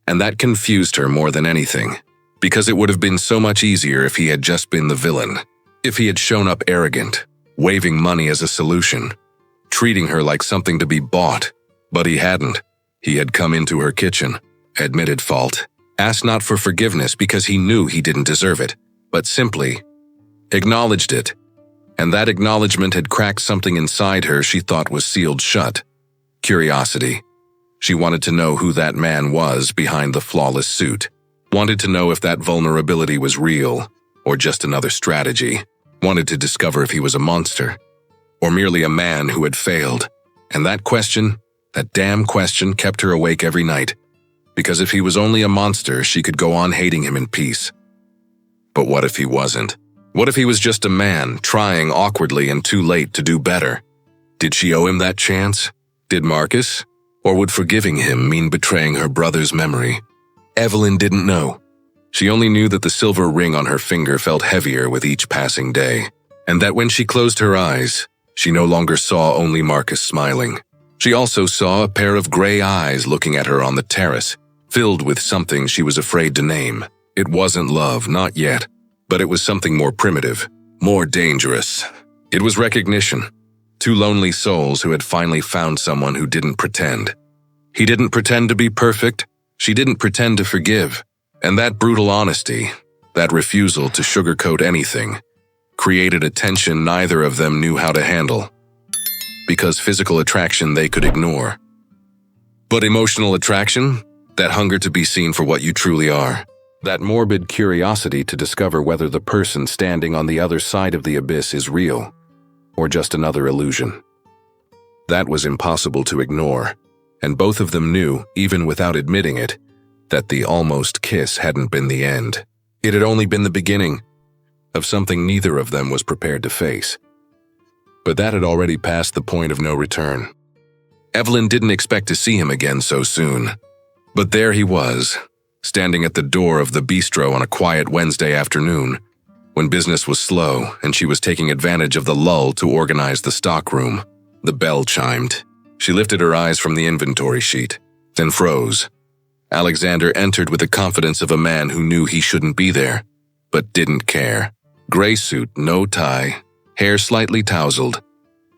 And that confused her more than anything. Because it would have been so much easier if he had just been the villain. If he had shown up arrogant, waving money as a solution, treating her like something to be bought. But he hadn't. He had come into her kitchen, admitted fault, asked not for forgiveness because he knew he didn't deserve it, but simply acknowledged it. And that acknowledgement had cracked something inside her she thought was sealed shut. Curiosity. She wanted to know who that man was behind the flawless suit. Wanted to know if that vulnerability was real, or just another strategy. Wanted to discover if he was a monster, or merely a man who had failed. And that question, that damn question, kept her awake every night. Because if he was only a monster, she could go on hating him in peace. But what if he wasn't? What if he was just a man, trying awkwardly and too late to do better? Did she owe him that chance? Did Marcus? Or would forgiving him mean betraying her brother's memory? Evelyn didn't know. She only knew that the silver ring on her finger felt heavier with each passing day, and that when she closed her eyes, she no longer saw only Marcus smiling. She also saw a pair of gray eyes looking at her on the terrace, filled with something she was afraid to name. It wasn't love, not yet, but it was something more primitive, more dangerous. It was recognition. 2 lonely souls who had finally found someone who didn't pretend. He didn't pretend to be perfect. She didn't pretend to forgive. And that brutal honesty, that refusal to sugarcoat anything, created a tension neither of them knew how to handle. Because physical attraction they could ignore. But emotional attraction, that hunger to be seen for what you truly are, that morbid curiosity to discover whether the person standing on the other side of the abyss is real, or just another illusion. That was impossible to ignore, and both of them knew, even without admitting it, that the almost kiss hadn't been the end. It had only been the beginning of something neither of them was prepared to face. But that had already passed the point of no return. Evelyn didn't expect to see him again so soon. But there he was, standing at the door of the bistro on a quiet Wednesday afternoon, when business was slow and she was taking advantage of the lull to organize the stockroom. The bell chimed. She lifted her eyes from the inventory sheet, then froze. Alexander entered with the confidence of a man who knew he shouldn't be there, but didn't care. Gray suit, no tie, hair slightly tousled,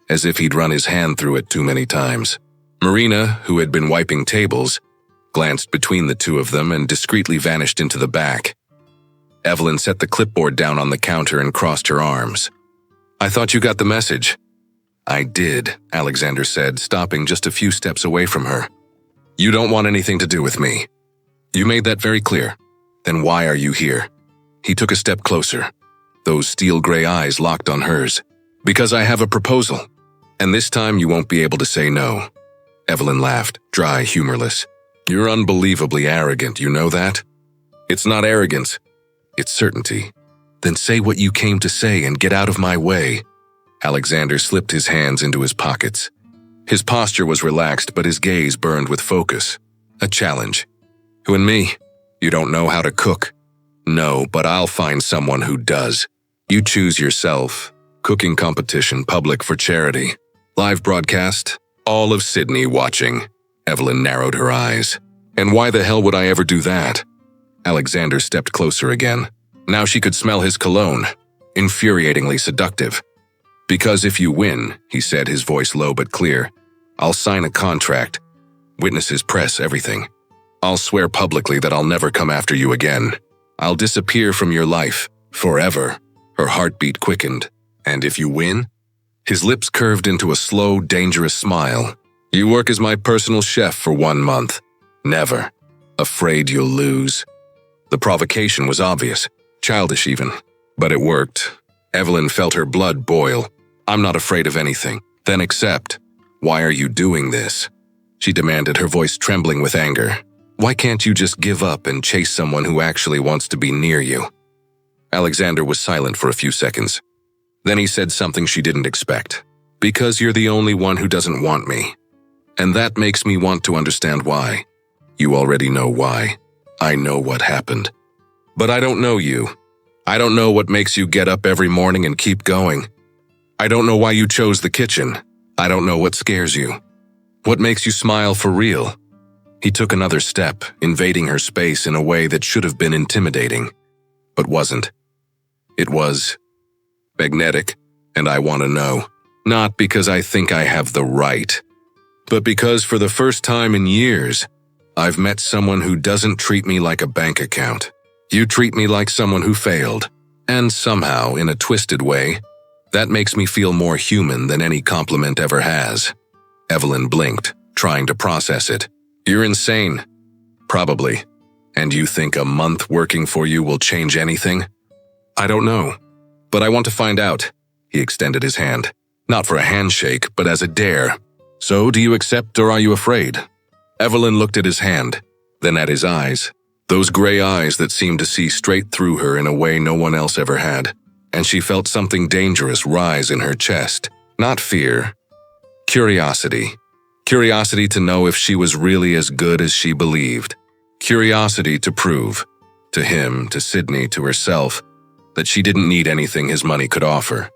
as if he'd run his hand through it too many times. Marina, who had been wiping tables, glanced between the two of them and discreetly vanished into the back. Evelyn set the clipboard down on the counter and crossed her arms. "I thought you got the message." "I did," Alexander said, stopping just a few steps away from her. "You don't want anything to do with me. You made that very clear. Then why are you here?" He took a step closer. Those steel gray eyes locked on hers. "Because I have a proposal, and this time you won't be able to say no." Evelyn laughed, dry, humorless. "You're unbelievably arrogant, you know that? It's not arrogance, it's certainty. Then say what you came to say and get out of my way." Alexander slipped his hands into his pockets. His posture was relaxed, but his gaze burned with focus. A challenge. "Who and me? You don't know how to cook?" "No, but I'll find someone who does. You choose yourself. Cooking competition, public for charity. Live broadcast, all of Sydney watching." Evelyn narrowed her eyes. "And why the hell would I ever do that?" Alexander stepped closer again. Now she could smell his cologne, infuriatingly seductive. "Because if you win," he said, his voice low but clear, "I'll sign a contract. Witnesses, press, everything. I'll swear publicly that I'll never come after you again. I'll disappear from your life, forever." Her heartbeat quickened. "And if you win?" His lips curved into a slow, dangerous smile. "You work as my personal chef for 1 month. Never. Afraid you'll lose." The provocation was obvious, childish even, but it worked. Evelyn felt her blood boil. "I'm not afraid of anything." "Then accept. Why are you doing this?" she demanded, her voice trembling with anger. "Why can't you just give up and chase someone who actually wants to be near you?" Alexander was silent for a few seconds. Then he said something she didn't expect. "Because you're the only one who doesn't want me. And that makes me want to understand why." "You already know why. I know what happened. But I don't know you. I don't know what makes you get up every morning and keep going. I don't know why you chose the kitchen. I don't know what scares you. What makes you smile for real?" He took another step, invading her space in a way that should have been intimidating, but wasn't. It was magnetic, and I want to know. Not because I think I have the right, but because for the first time in years, I've met someone who doesn't treat me like a bank account. You treat me like someone who failed, and somehow, in a twisted way, that makes me feel more human than any compliment ever has. Evelyn blinked, trying to process it. "You're insane." "Probably. And you think a month working for you will change anything?" "I don't know. But I want to find out." He extended his hand. Not for a handshake, but as a dare. "So, do you accept or are you afraid?" Evelyn looked at his hand, then at his eyes. Those gray eyes that seemed to see straight through her in a way no one else ever had. And she felt something dangerous rise in her chest. Not fear. Curiosity. Curiosity to know if she was really as good as she believed. Curiosity to prove, to him, to Sydney, to herself, that she didn't need anything his money could offer.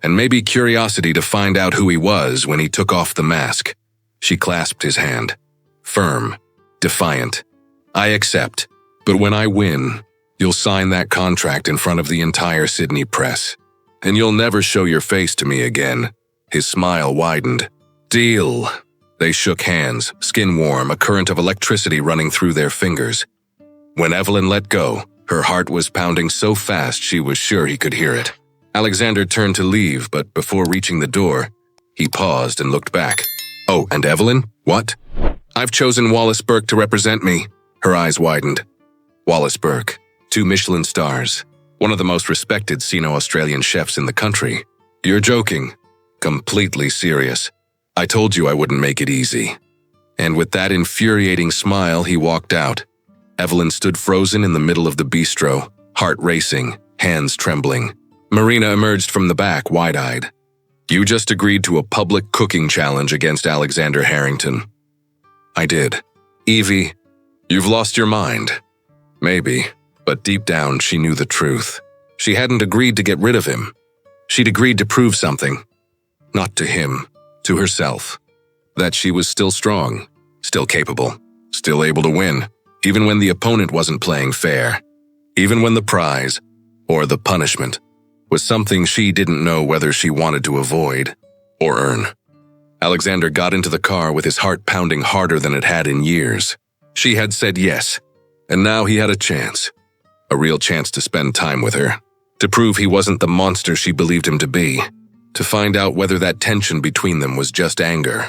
And maybe curiosity to find out who he was when he took off the mask. She clasped his hand. Firm. Defiant. "I accept. But when I win, you'll sign that contract in front of the entire Sydney press. And you'll never show your face to me again." His smile widened. "Deal." They shook hands, skin warm, a current of electricity running through their fingers. When Evelyn let go, her heart was pounding so fast she was sure he could hear it. Alexander turned to leave, but before reaching the door, he paused and looked back. "Oh, and Evelyn? What?" "I've chosen Wallace Burke to represent me." Her eyes widened. Wallace Burke, 2 Michelin stars, one of the most respected Sino-Australian chefs in the country. "You're joking." "Completely serious. I told you I wouldn't make it easy." And with that infuriating smile, he walked out. Evelyn stood frozen in the middle of the bistro, heart racing, hands trembling. Marina emerged from the back, wide-eyed. "You just agreed to a public cooking challenge against Alexander Harrington." "I did." "Evie, you've lost your mind." Maybe, but deep down she knew the truth. She hadn't agreed to get rid of him. She'd agreed to prove something. Not to him, to herself. That she was still strong, still capable, still able to win, even when the opponent wasn't playing fair. Even when the prize, or the punishment, was something she didn't know whether she wanted to avoid or earn. Alexander got into the car with his heart pounding harder than it had in years. She had said yes, and now he had a chance. A real chance to spend time with her, to prove he wasn't the monster she believed him to be, to find out whether that tension between them was just anger,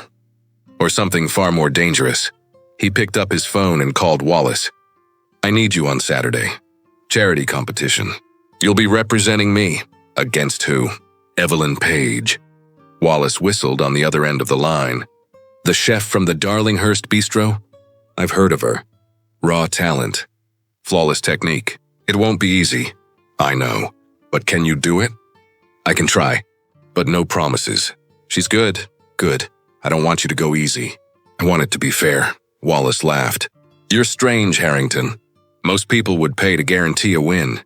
or something far more dangerous. He picked up his phone and called Wallace. "I need you on Saturday. Charity competition. You'll be representing me." "Against who?" "Evelyn Page." Wallace whistled on the other end of the line. "The chef from the Darlinghurst Bistro?" "I've heard of her. Raw talent. Flawless technique. It won't be easy." "I know. But can you do it?" "I can try. But no promises." "She's good. Good. I don't want you to go easy. I want it to be fair." Wallace laughed. "You're strange, Harrington. Most people would pay to guarantee a win.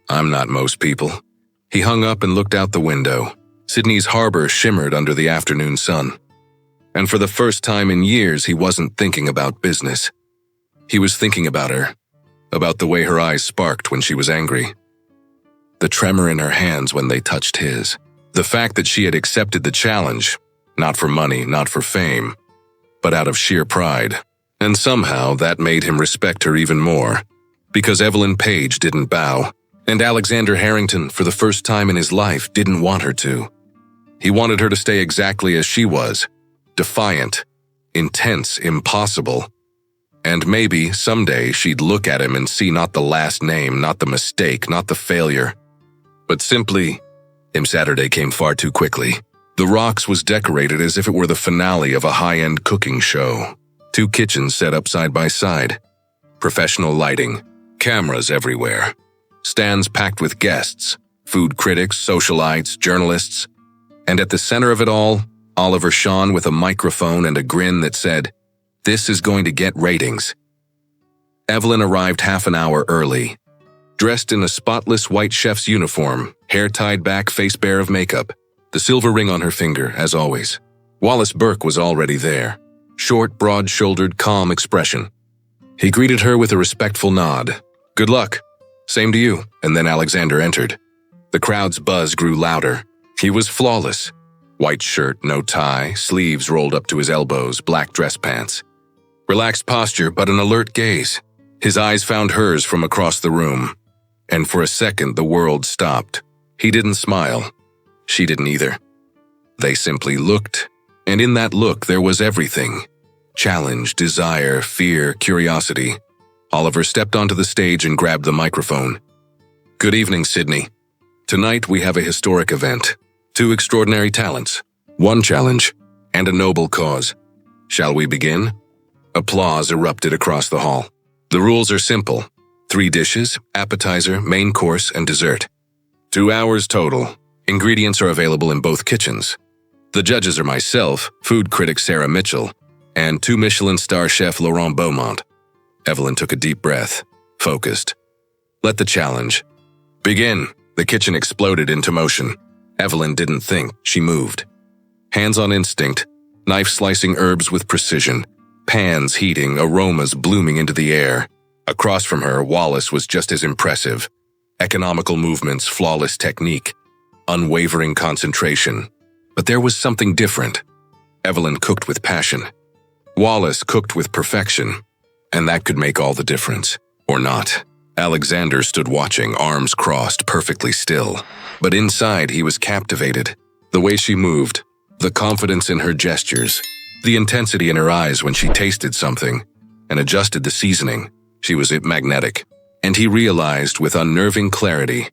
I'm not most people." He hung up and looked out the window. Sydney's harbor shimmered under the afternoon sun. And for the first time in years, he wasn't thinking about business. He was thinking about her, about the way her eyes sparked when she was angry. The tremor in her hands when they touched his. The fact that she had accepted the challenge, not for money, not for fame, but out of sheer pride. And somehow that made him respect her even more, because Evelyn Page didn't bow, and Alexander Harrington, for the first time in his life, didn't want her to. He wanted her to stay exactly as she was, defiant, intense, impossible. And maybe someday she'd look at him and see not the last name, not the mistake, not the failure, but simply, Saturday came far too quickly. The Rocks was decorated as if it were the finale of a high-end cooking show. 2 kitchens set up side by side. Professional lighting, cameras everywhere. Stands packed with guests, food critics, socialites, journalists. And at the center of it all, Oliver shone with a microphone and a grin that said, "This is going to get ratings." Evelyn arrived half an hour early. Dressed in a spotless white chef's uniform, hair tied back, face bare of makeup, the silver ring on her finger, as always. Wallace Burke was already there. Short, broad-shouldered, calm expression. He greeted her with a respectful nod. "Good luck." "Same to you." And then Alexander entered. The crowd's buzz grew louder. He was flawless. White shirt, no tie, sleeves rolled up to his elbows, black dress pants. Relaxed posture, but an alert gaze. His eyes found hers from across the room. And for a second, the world stopped. He didn't smile. She didn't either. They simply looked, and in that look there was everything. Challenge, desire, fear, curiosity. Oliver stepped onto the stage and grabbed the microphone. "Good evening, Sydney. Tonight we have a historic event. 2 extraordinary talents, 1 challenge, and a noble cause. Shall we begin?" Applause erupted across the hall. "The rules are simple. 3 dishes, appetizer, main course, and dessert. 2 hours total. Ingredients are available in both kitchens. The judges are myself, food critic Sarah Mitchell, and 2 Michelin star chef Laurent Beaumont." Evelyn took a deep breath, focused. "Let the challenge begin." The kitchen exploded into motion. Evelyn didn't think, she moved. Hands on instinct, knife slicing herbs with precision, pans heating, aromas blooming into the air. Across from her, Wallace was just as impressive. Economical movements, flawless technique, unwavering concentration. But there was something different. Evelyn cooked with passion. Wallace cooked with perfection. And that could make all the difference. Or not. Alexander stood watching, arms crossed, perfectly still. But inside, he was captivated. The way she moved, the confidence in her gestures, the intensity in her eyes when she tasted something and adjusted the seasoning. She was magnetic. And he realized with unnerving clarity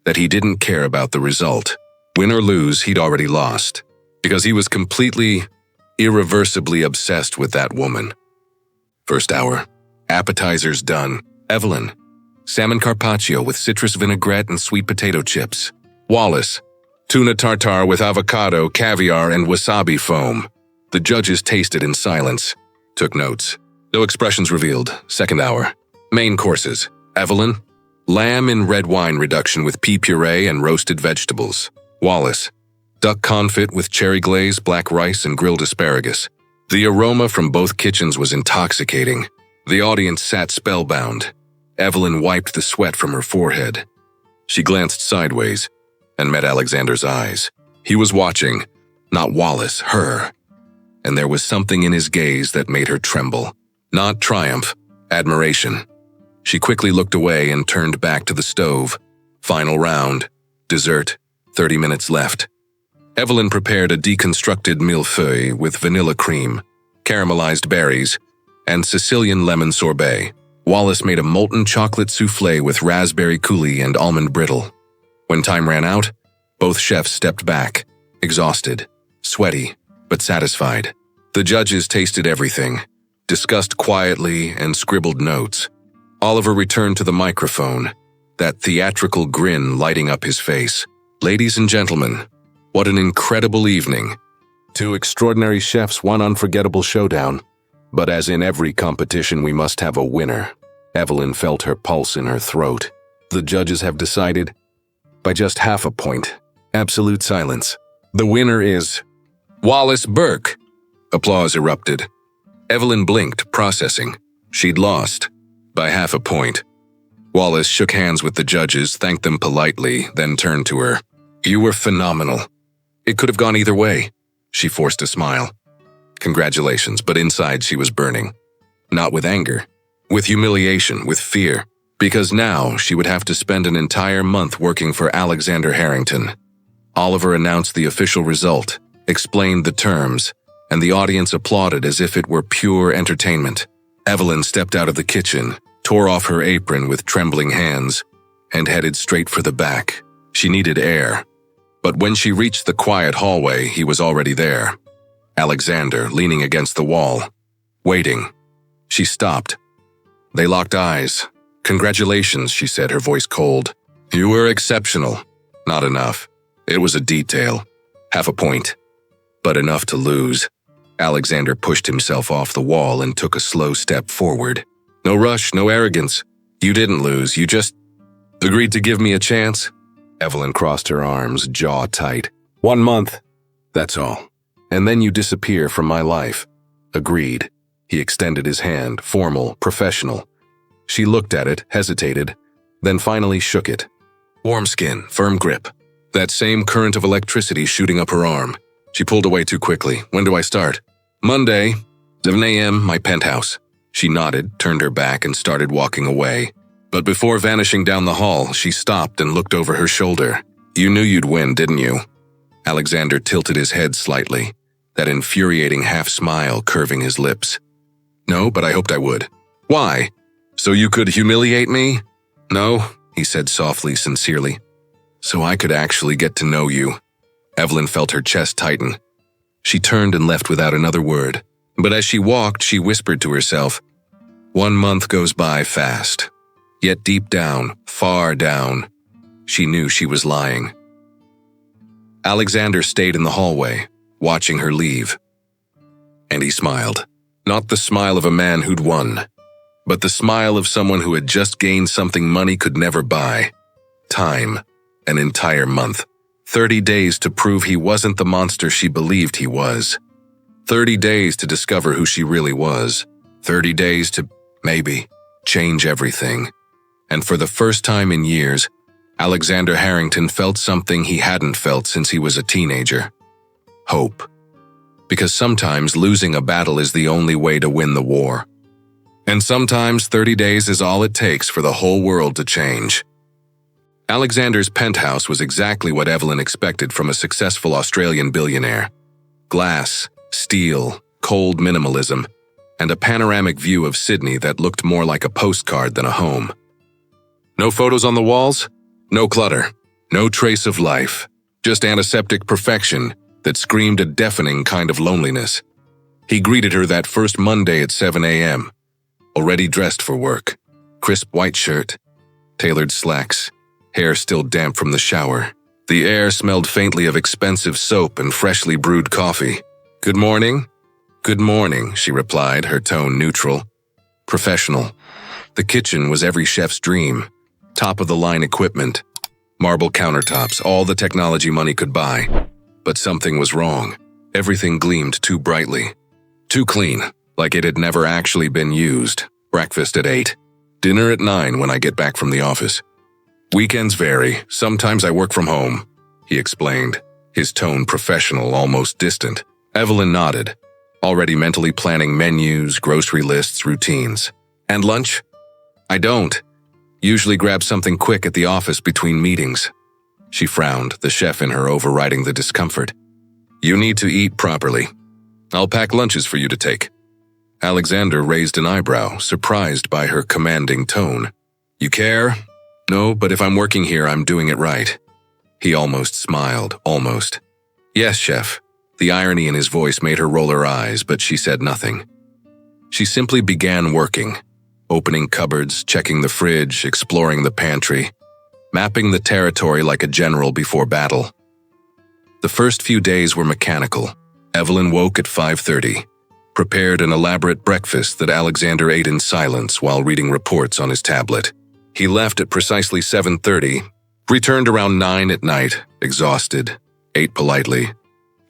that he didn't care about the result. Win or lose, he'd already lost. Because he was completely, irreversibly obsessed with that woman. First hour. Appetizers done. "Evelyn, salmon carpaccio with citrus vinaigrette and sweet potato chips. Wallace, tuna tartare with avocado, caviar, and wasabi foam. The judges tasted in silence, took notes. No expressions revealed. Second hour. Main courses. Evelyn, lamb in red wine reduction with pea puree and roasted vegetables. Wallace, duck confit with cherry glaze, black rice, and grilled asparagus. The aroma from both kitchens was intoxicating. The audience sat spellbound. Evelyn wiped the sweat from her forehead. She glanced sideways and met Alexander's eyes. He was watching, not Wallace, her. And there was something in his gaze that made her tremble. Not triumph, admiration. She quickly looked away and turned back to the stove. Final round. Dessert. 30 minutes left. Evelyn prepared a deconstructed millefeuille with vanilla cream, caramelized berries, and Sicilian lemon sorbet. Wallace made a molten chocolate soufflé with raspberry coulis and almond brittle. When time ran out, both chefs stepped back, exhausted, sweaty, but satisfied. The judges tasted everything, discussed quietly, and scribbled notes. Oliver returned to the microphone, that theatrical grin lighting up his face. Ladies and gentlemen, what an incredible evening. 2 extraordinary chefs, 1 unforgettable showdown. But as in every competition, we must have a winner. Evelyn felt her pulse in her throat. The judges have decided, by just half a point. Absolute silence. The winner is Wallace Burke. Applause erupted. Evelyn blinked, processing. She'd lost. By half a point. Wallace shook hands with the judges, thanked them politely, then turned to her. You were phenomenal. It could have gone either way. She forced a smile. Congratulations, but inside she was burning. Not with anger. With humiliation, with fear. Because now she would have to spend an entire month working for Alexander Harrington. Oliver announced the official result, explained the terms, and the audience applauded as if it were pure entertainment. Evelyn stepped out of the kitchen, tore off her apron with trembling hands, and headed straight for the back. She needed air. But when she reached the quiet hallway, he was already there. Alexander, leaning against the wall, waiting. She stopped. They locked eyes. Congratulations, she said, her voice cold. You were exceptional. Not enough. It was a detail. Half a point. But enough to lose. Alexander pushed himself off the wall and took a slow step forward. No rush, no arrogance. You didn't lose, you just agreed to give me a chance. Evelyn crossed her arms, jaw tight. 1 month. That's all. And then you disappear from my life. Agreed. He extended his hand, formal, professional. She looked at it, hesitated, then finally shook it. Warm skin, firm grip. That same current of electricity shooting up her arm. She pulled away too quickly. When do I start? Monday, 7 a.m., my penthouse. She nodded, turned her back, and started walking away. But before vanishing down the hall, she stopped and looked over her shoulder. You knew you'd win, didn't you? Alexander tilted his head slightly, that infuriating half-smile curving his lips. No, but I hoped I would. Why? So you could humiliate me? No, he said softly, sincerely. So I could actually get to know you. Evelyn felt her chest tighten. She turned and left without another word. But as she walked, she whispered to herself, 1 month goes by fast. Yet deep down, far down, she knew she was lying. Alexander stayed in the hallway, watching her leave. And he smiled. Not the smile of a man who'd won, but the smile of someone who had just gained something money could never buy. Time. An entire month. 30 days to prove he wasn't the monster she believed he was. 30 days to discover who she really was. 30 days to, maybe, change everything. And for the first time in years, Alexander Harrington felt something he hadn't felt since he was a teenager. Hope. Because sometimes losing a battle is the only way to win the war. And sometimes 30 days is all it takes for the whole world to change. Alexander's penthouse was exactly what Evelyn expected from a successful Australian billionaire. Glass, steel, cold minimalism, and a panoramic view of Sydney that looked more like a postcard than a home. No photos on the walls, no clutter, no trace of life, just antiseptic perfection that screamed a deafening kind of loneliness. He greeted her that first Monday at 7 a.m., already dressed for work, crisp white shirt, tailored slacks, hair still damp from the shower. The air smelled faintly of expensive soap and freshly brewed coffee. "Good morning?" "Good morning," she replied, her tone neutral. Professional. The kitchen was every chef's dream. Top-of-the-line equipment, marble countertops, all the technology money could buy. But something was wrong. Everything gleamed too brightly. Too clean, like it had never actually been used. Breakfast at 8. Dinner at 9 when I get back from the office. Weekends vary. Sometimes I work from home, he explained, his tone professional, almost distant. Evelyn nodded, already mentally planning menus, grocery lists, routines. "And lunch?" "I don't. Usually grab something quick at the office between meetings." She frowned, the chef in her overriding the discomfort. "You need to eat properly. I'll pack lunches for you to take." Alexander raised an eyebrow, surprised by her commanding tone. "You care?" "No, but if I'm working here, I'm doing it right." He almost smiled, almost. "Yes, chef." The irony in his voice made her roll her eyes, but she said nothing. She simply began working, opening cupboards, checking the fridge, exploring the pantry, mapping the territory like a general before battle. The first few days were mechanical. Evelyn woke at 5:30, prepared an elaborate breakfast that Alexander ate in silence while reading reports on his tablet. He left at precisely 7:30, returned around 9 at night, exhausted, ate politely,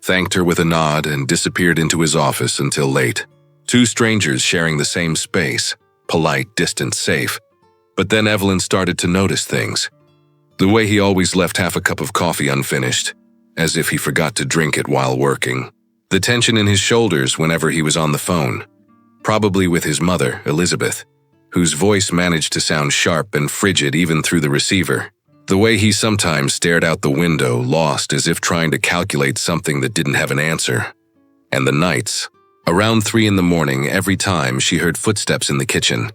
thanked her with a nod, and disappeared into his office until late. Two strangers sharing the same space, polite, distant, safe. But then Evelyn started to notice things. The way he always left half a cup of coffee unfinished, as if he forgot to drink it while working. The tension in his shoulders whenever he was on the phone, probably with his mother, Elizabeth, whose voice managed to sound sharp and frigid even through the receiver. The way he sometimes stared out the window, lost as if trying to calculate something that didn't have an answer. And the nights, around 3 in the morning every time she heard footsteps in the kitchen.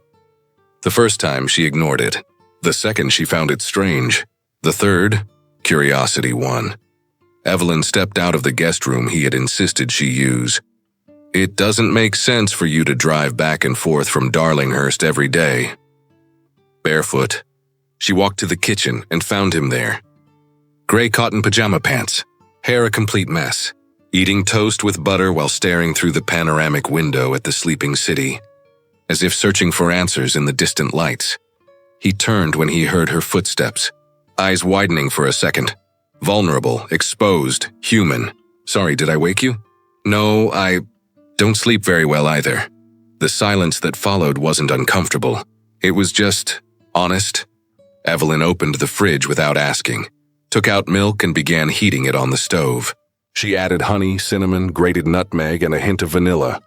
The first time she ignored it. The second she found it strange. The third, curiosity won. Evelyn stepped out of the guest room he had insisted she use. "It doesn't make sense for you to drive back and forth from Darlinghurst every day." Barefoot, she walked to the kitchen and found him there. Gray cotton pajama pants, hair a complete mess, eating toast with butter while staring through the panoramic window at the sleeping city, as if searching for answers in the distant lights. He turned when he heard her footsteps, eyes widening for a second. Vulnerable, exposed, human. "Sorry, did I wake you?" "No, I don't sleep very well either." The silence that followed wasn't uncomfortable. It was just honest. Evelyn opened the fridge without asking, took out milk and began heating it on the stove. She added honey, cinnamon, grated nutmeg, and a hint of vanilla.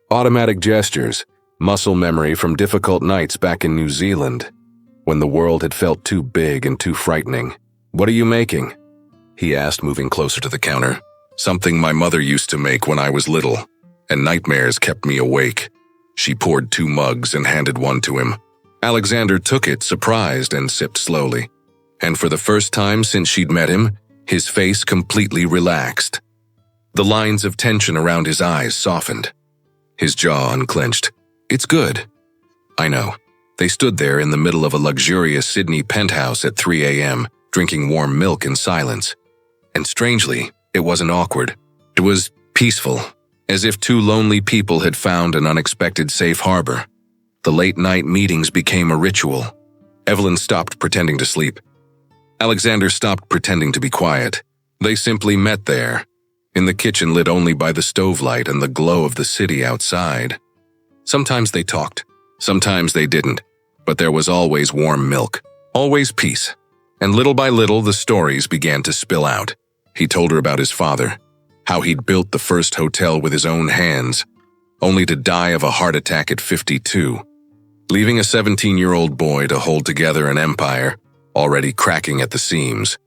Automatic gestures, muscle memory from difficult nights back in New Zealand, when the world had felt too big and too frightening. "What are you making?" he asked, moving closer to the counter. "Something my mother used to make when I was little, and nightmares kept me awake." She poured 2 mugs and handed one to him. Alexander took it, surprised, and sipped slowly. And for the first time since she'd met him, his face completely relaxed. The lines of tension around his eyes softened. His jaw unclenched. "It's good." "I know." They stood there in the middle of a luxurious Sydney penthouse at 3 a.m., drinking warm milk in silence. And strangely, it wasn't awkward. It was peaceful, as if 2 lonely people had found an unexpected safe harbor. The late-night meetings became a ritual. Evelyn stopped pretending to sleep. Alexander stopped pretending to be quiet. They simply met there, in the kitchen lit only by the stove light and the glow of the city outside. Sometimes they talked, sometimes they didn't, but there was always warm milk, always peace. And little by little, the stories began to spill out. He told her about his father, how he'd built the first hotel with his own hands, only to die of a heart attack at 52, leaving a 17-year-old boy to hold together an empire already cracking at the seams.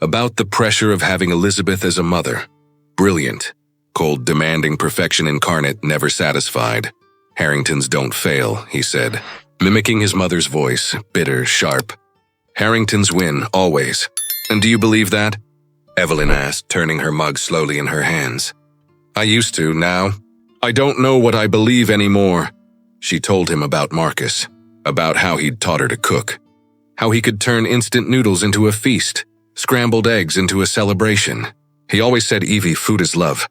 About the pressure of having Elizabeth as a mother, brilliant, cold, demanding perfection incarnate, never satisfied. "Harringtons don't fail," he said, mimicking his mother's voice, bitter, sharp. "Harringtons win, always." "And do you believe that?" Evelyn asked, turning her mug slowly in her hands. "I used to, now. I don't know what I believe anymore." She told him about Marcus, about how he'd taught her to cook, how he could turn instant noodles into a feast, scrambled eggs into a celebration. He always said, "Evie, food is love.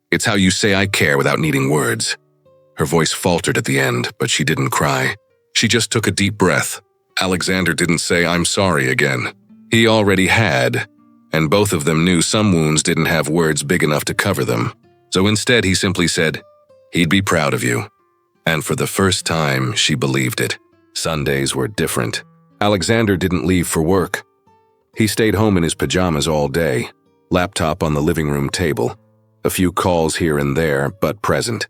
It's how you say I care without needing words." Her voice faltered at the end, but she didn't cry. She just took a deep breath. Alexander didn't say, "I'm sorry" again. He already had, and both of them knew some wounds didn't have words big enough to cover them. So instead, he simply said, he'd be proud of you. And for the first time, she believed it. Sundays were different. Alexander didn't leave for work. He stayed home in his pajamas all day, laptop on the living room table, a few calls here and there, but present.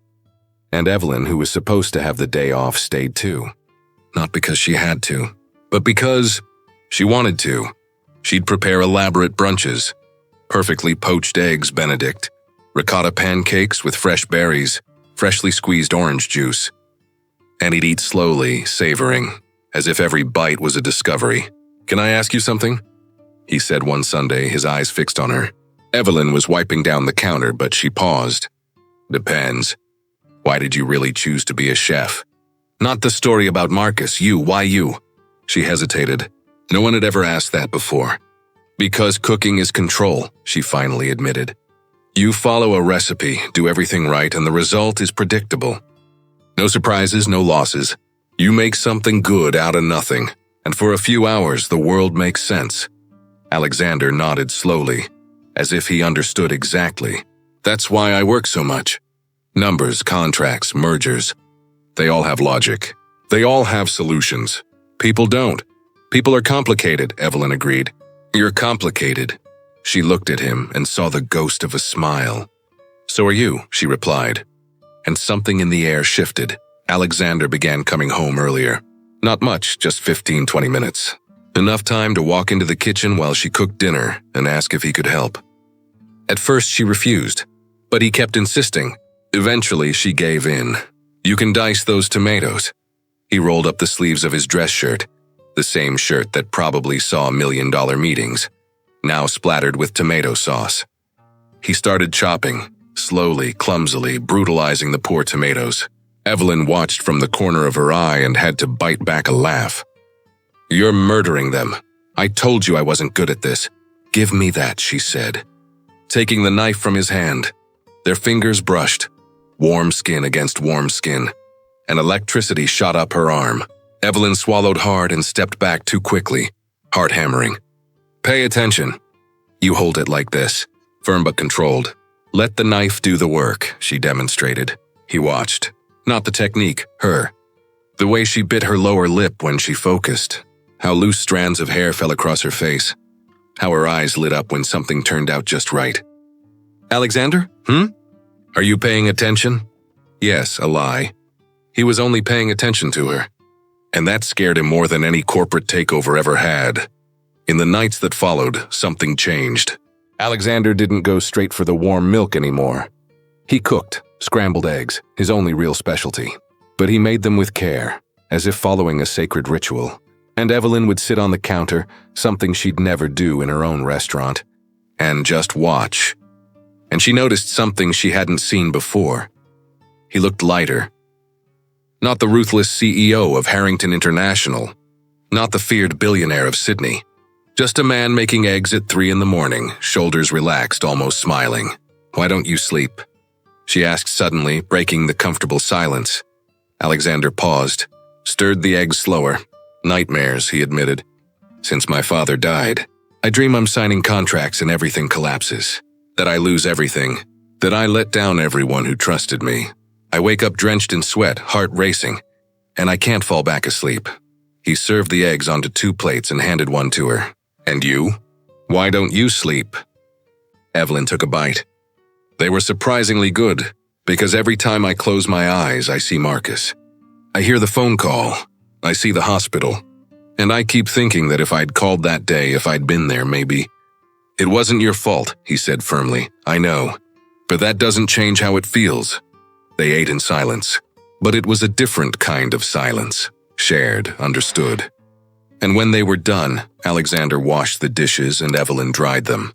And Evelyn, who was supposed to have the day off, stayed too. Not because she had to, but because she wanted to. She'd prepare elaborate brunches, perfectly poached eggs Benedict, ricotta pancakes with fresh berries, freshly squeezed orange juice. And he'd eat slowly, savoring, as if every bite was a discovery. "Can I ask you something?" he said one Sunday, his eyes fixed on her. Evelyn was wiping down the counter, but she paused. "Depends. Why did you really choose to be a chef?" "Not the story about Marcus. You. Why you?" She hesitated. No one had ever asked that before. "Because cooking is control," she finally admitted. "You follow a recipe, do everything right, and the result is predictable. No surprises, no losses. You make something good out of nothing, and for a few hours the world makes sense." Alexander nodded slowly, as if he understood exactly. "That's why I work so much. Numbers, contracts, mergers. They all have logic. They all have solutions. People don't. People are complicated," Evelyn agreed. "You're complicated." She looked at him and saw the ghost of a smile. "So are you," she replied. And something in the air shifted. Alexander began coming home earlier. Not much, just 15-20 minutes. Enough time to walk into the kitchen while she cooked dinner and ask if he could help. At first she refused, but he kept insisting. Eventually she gave in. "You can dice those tomatoes." He rolled up the sleeves of his dress shirt, the same shirt that probably saw million-dollar meetings, now splattered with tomato sauce. He started chopping, slowly, clumsily, brutalizing the poor tomatoes. Evelyn watched from the corner of her eye and had to bite back a laugh. "You're murdering them. I told you I wasn't good at this. Give me that," she said, taking the knife from his hand. Their fingers brushed, warm skin against warm skin, and electricity shot up her arm. Evelyn swallowed hard and stepped back too quickly, heart hammering. "Pay attention. You hold it like this, firm but controlled. Let the knife do the work," she demonstrated. He watched. Not the technique, her. The way she bit her lower lip when she focused. How loose strands of hair fell across her face. How her eyes lit up when something turned out just right. "Alexander? Are you paying attention?" Yes, a lie. He was only paying attention to her. And that scared him more than any corporate takeover ever had. In the nights that followed, something changed. Alexander didn't go straight for the warm milk anymore. He cooked scrambled eggs, his only real specialty. But he made them with care, as if following a sacred ritual. And Evelyn would sit on the counter, something she'd never do in her own restaurant, and just watch. And she noticed something she hadn't seen before. He looked lighter. Not the ruthless CEO of Harrington International. Not the feared billionaire of Sydney. Just a man making eggs at 3 a.m, shoulders relaxed, almost smiling. "Why don't you sleep?" she asked suddenly, breaking the comfortable silence. Alexander paused, stirred the eggs slower. "Nightmares," he admitted. "Since my father died, I dream I'm signing contracts and everything collapses. That I lose everything. That I let down everyone who trusted me. I wake up drenched in sweat, heart racing, and I can't fall back asleep." He served the eggs onto 2 plates and handed one to her. "And you? Why don't you sleep?" Evelyn took a bite. "They were surprisingly good, because every time I close my eyes, I see Marcus. I hear the phone call. I see the hospital. And I keep thinking that if I'd called that day, if I'd been there, maybe." "It wasn't your fault," he said firmly. "I know. But that doesn't change how it feels." They ate in silence. But it was a different kind of silence. Shared, understood. And when they were done, Alexander washed the dishes and Evelyn dried them.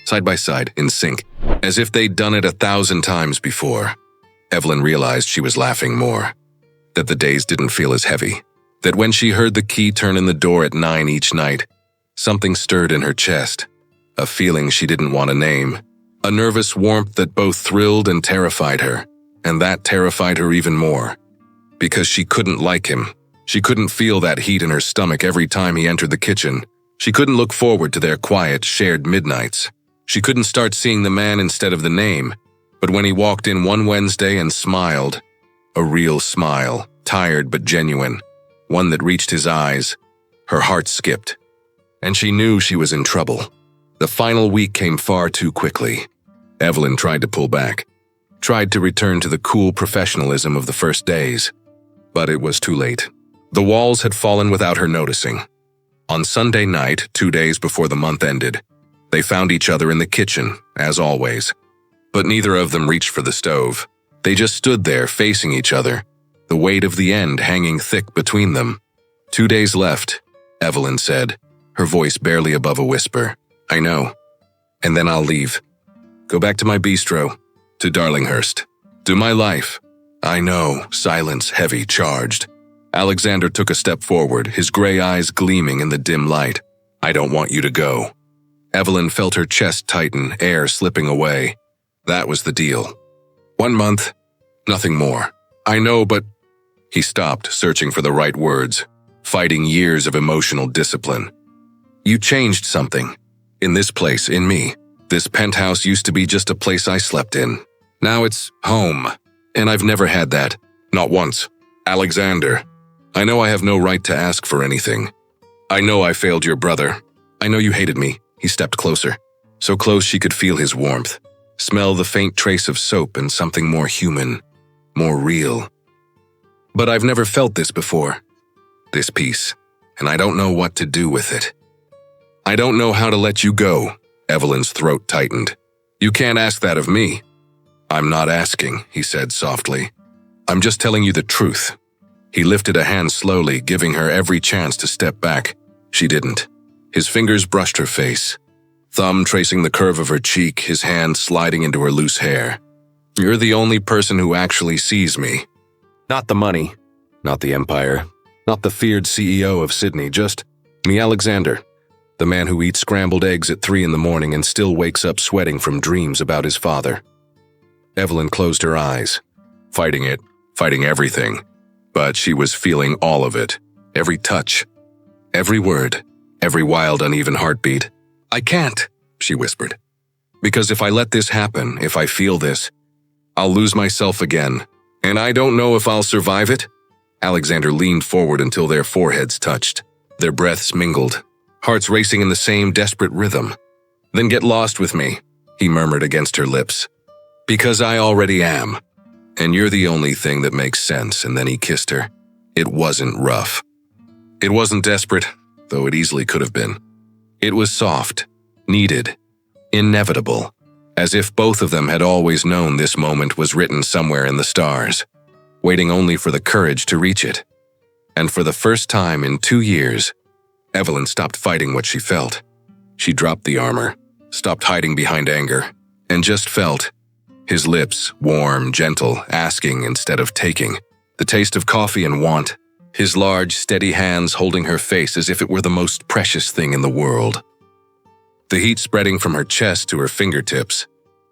Side by side, in sync, as if they'd done it 1,000 times before. Evelyn realized she was laughing more. That the days didn't feel as heavy. that when she heard the key turn in the door at 9 each night, something stirred in her chest, a feeling she didn't want to name, a nervous warmth that both thrilled and terrified her, and that terrified her even more. Because she couldn't like him. She couldn't feel that heat in her stomach every time he entered the kitchen. She couldn't look forward to their quiet, shared midnights. She couldn't start seeing the man instead of the name. But when he walked in one Wednesday and smiled, a real smile, tired but genuine, one that reached his eyes, her heart skipped. And she knew she was in trouble. The final week came far too quickly. Evelyn tried to pull back, tried to return to the cool professionalism of the first days. But it was too late. The walls had fallen without her noticing. On Sunday night, 2 days before the month ended, they found each other in the kitchen, as always. But neither of them reached for the stove. They just stood there facing each other, the weight of the end hanging thick between them. 2 days left, Evelyn said, her voice barely above a whisper. I know. And then I'll leave. Go back to my bistro, to Darlinghurst, to my life. I know, silence heavy, charged. Alexander took a step forward, his gray eyes gleaming in the dim light. I don't want you to go. Evelyn felt her chest tighten, air slipping away. That was the deal. 1 month, nothing more. I know, but… He stopped, searching for the right words, fighting years of emotional discipline. You changed something. In this place, in me. This penthouse used to be just a place I slept in. Now it's home. And I've never had that. Not once. Alexander, I know I have no right to ask for anything. I know I failed your brother. I know you hated me. He stepped closer. So close she could feel his warmth. Smell the faint trace of soap and something more human. More real. But I've never felt this before. This peace. And I don't know what to do with it. I don't know how to let you go. Evelyn's throat tightened. You can't ask that of me. I'm not asking, he said softly. I'm just telling you the truth. He lifted a hand slowly, giving her every chance to step back. She didn't. His fingers brushed her face, thumb tracing the curve of her cheek, his hand sliding into her loose hair. You're the only person who actually sees me. Not the money, not the empire, not the feared CEO of Sydney, just me, Alexander, the man who eats scrambled eggs at 3 in the morning and still wakes up sweating from dreams about his father. Evelyn closed her eyes, fighting it, fighting everything. But she was feeling all of it, every touch, every word, every wild, uneven heartbeat. I can't, she whispered. Because if I let this happen, if I feel this, I'll lose myself again. And I don't know if I'll survive it. Alexander leaned forward until their foreheads touched, their breaths mingled, hearts racing in the same desperate rhythm. Then get lost with me, he murmured against her lips. Because I already am. And you're the only thing that makes sense, and then he kissed her. It wasn't rough. It wasn't desperate, though it easily could have been. It was soft, needed, inevitable, as if both of them had always known this moment was written somewhere in the stars, waiting only for the courage to reach it. And for the first time in 2 years, Evelyn stopped fighting what she felt. She dropped the armor, stopped hiding behind anger, and just felt. His lips, warm, gentle, asking instead of taking. The taste of coffee and want. His large, steady hands holding her face as if it were the most precious thing in the world. The heat spreading from her chest to her fingertips.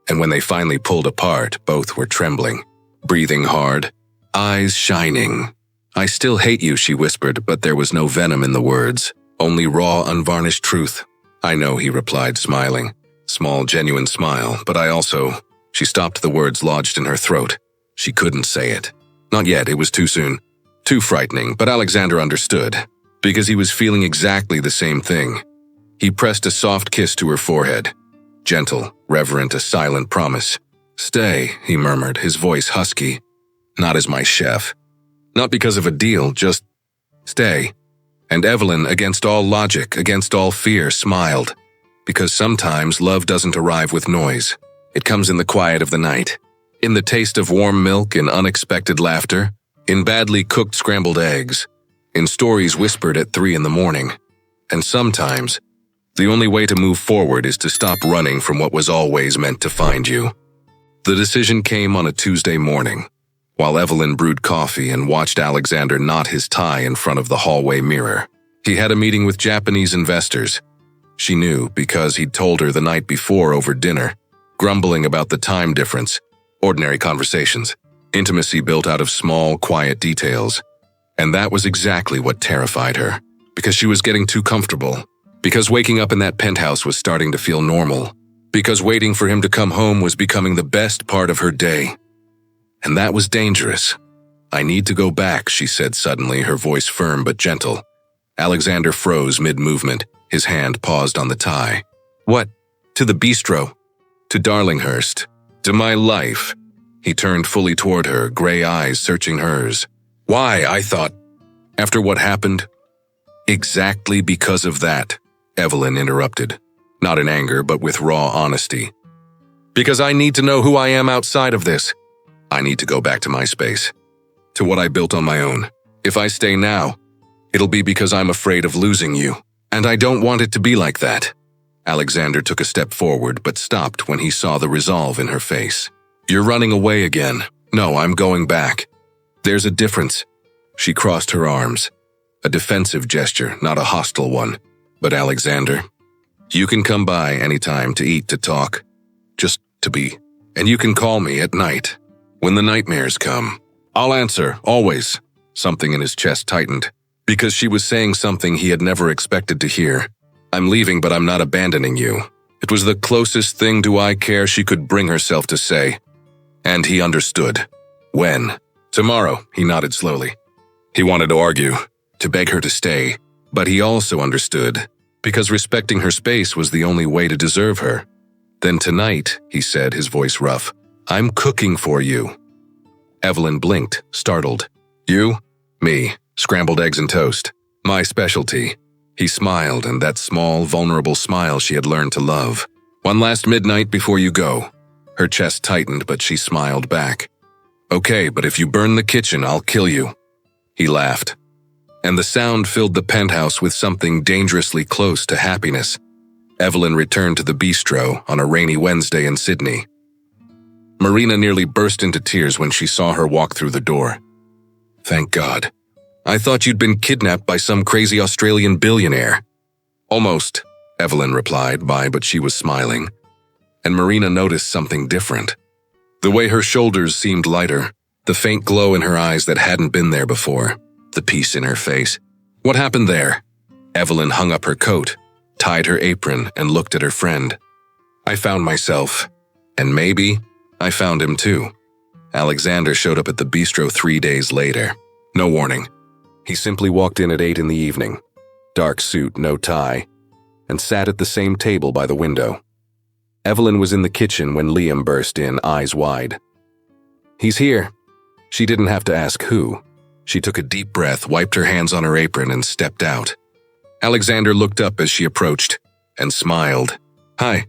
And when they finally pulled apart, both were trembling, breathing hard, eyes shining. I still hate you, she whispered, but there was no venom in the words. Only raw, unvarnished truth. I know, he replied, smiling. Small, genuine smile, but I also… She stopped, the words lodged in her throat. She couldn't say it. Not yet, it was too soon. Too frightening, but Alexander understood, because he was feeling exactly the same thing. He pressed a soft kiss to her forehead. Gentle, reverent, a silent promise. Stay, he murmured, his voice husky. Not as my chef. Not because of a deal, just stay. And Evelyn, against all logic, against all fear, smiled. Because sometimes love doesn't arrive with noise. It comes in the quiet of the night, in the taste of warm milk and unexpected laughter, in badly cooked scrambled eggs, in stories whispered at 3 in the morning. And sometimes, the only way to move forward is to stop running from what was always meant to find you. The decision came on a Tuesday morning, while Evelyn brewed coffee and watched Alexander knot his tie in front of the hallway mirror. He had a meeting with Japanese investors. She knew because he'd told her the night before over dinner, grumbling about the time difference, ordinary conversations, intimacy built out of small, quiet details. And that was exactly what terrified her, because she was getting too comfortable, because waking up in that penthouse was starting to feel normal, because waiting for him to come home was becoming the best part of her day. And that was dangerous. "I need to go back," she said suddenly, her voice firm but gentle. Alexander froze mid-movement, his hand paused on the tie. "What? To the bistro? To Darlinghurst? To my life?" He turned fully toward her, gray eyes searching hers. "Why, I thought, after what happened?" "Exactly because of that," Evelyn interrupted, not in anger but with raw honesty. "Because I need to know who I am outside of this. I need to go back to my space, to what I built on my own. If I stay now, it'll be because I'm afraid of losing you, and I don't want it to be like that." Alexander took a step forward but stopped when he saw the resolve in her face. "You're running away again. No, I'm going back. There's a difference." She crossed her arms, a defensive gesture, not a hostile one. "But Alexander, you can come by anytime to eat, to talk, just to be. And you can call me at night, when the nightmares come. I'll answer, always." Something in his chest tightened, because she was saying something he had never expected to hear. "I'm leaving, but I'm not abandoning you." It was the closest thing to "I care" she could bring herself to say. And he understood. "When?" "Tomorrow," he nodded slowly. He wanted to argue, to beg her to stay, but he also understood, because respecting her space was the only way to deserve her. "Then tonight," he said, his voice rough, "I'm cooking for you." Evelyn blinked, startled. "You?" "Me. Scrambled eggs and toast. My specialty." He smiled, and that small, vulnerable smile she had learned to love. "One last midnight before you go." Her chest tightened, but she smiled back. "Okay, but if you burn the kitchen, I'll kill you." He laughed, and the sound filled the penthouse with something dangerously close to happiness. Evelyn returned to the bistro on a rainy Wednesday in Sydney. Marina nearly burst into tears when she saw her walk through the door. "Thank God. I thought you'd been kidnapped by some crazy Australian billionaire." "Almost," Evelyn replied, but she was smiling. And Marina noticed something different. The way her shoulders seemed lighter, the faint glow in her eyes that hadn't been there before, the peace in her face. "What happened there?" Evelyn hung up her coat, tied her apron, and looked at her friend. "I found myself. And maybe I found him too." Alexander showed up at the bistro 3 days later. No warning. He simply walked in at 8 in the evening, dark suit, no tie, and sat at the same table by the window. Evelyn was in the kitchen when Liam burst in, eyes wide. "He's here." She didn't have to ask who. She took a deep breath, wiped her hands on her apron, and stepped out. Alexander looked up as she approached, and smiled. Hi,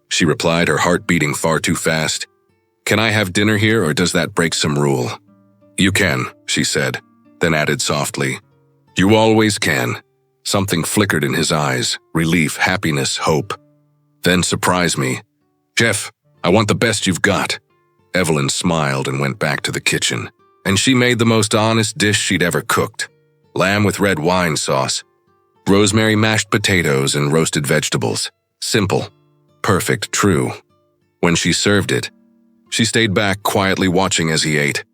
she replied, her heart beating far too fast. "Can I have dinner here, or does that break some rule?" "You can," she said, then added softly, "You always can." Something flickered in his eyes, relief, happiness, hope. "Then surprise me. Chef, I want the best you've got." Evelyn smiled and went back to the kitchen, and she made the most honest dish she'd ever cooked. Lamb with red wine sauce, rosemary mashed potatoes, and roasted vegetables. Simple, perfect, true. When she served it, she stayed back quietly watching as he ate.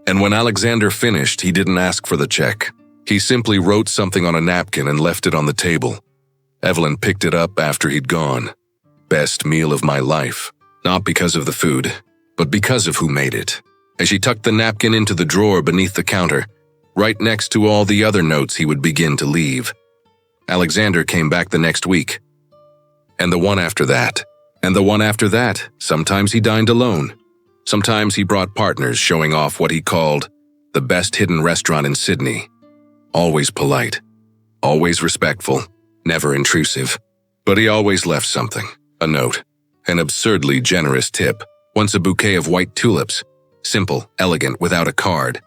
And when Alexander finished, he didn't ask for the check. He simply wrote something on a napkin and left it on the table. Evelyn picked it up after he'd gone. Best meal of my life, not because of the food, but because of who made it. As she tucked the napkin into the drawer beneath the counter, right next to all the other notes he would begin to leave. Alexander came back the next week. And the one after that. And the one after that. Sometimes he dined alone. Sometimes he brought partners, showing off what he called the best hidden restaurant in Sydney. Always polite, always respectful, never intrusive. But he always left something, a note, an absurdly generous tip, once a bouquet of white tulips, simple, elegant, without a card.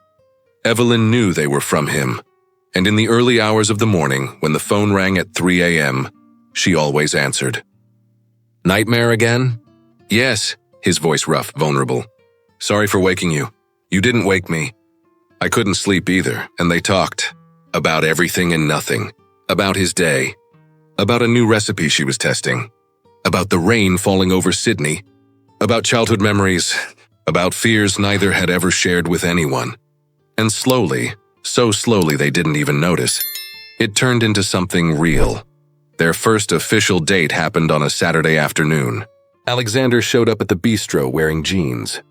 Evelyn knew they were from him, and in the early hours of the morning, when the phone rang at 3 a.m., she always answered. "Nightmare again?" "Yes," his voice rough, vulnerable. "Sorry for waking you. You didn't wake me. I couldn't sleep either, and they talked. About everything and nothing. About his day. About a new recipe she was testing. About the rain falling over Sydney. About childhood memories. About fears neither had ever shared with anyone. And slowly, so slowly they didn't even notice, it turned into something real. Their first official date happened on a Saturday afternoon. Alexander showed up at the bistro wearing jeans,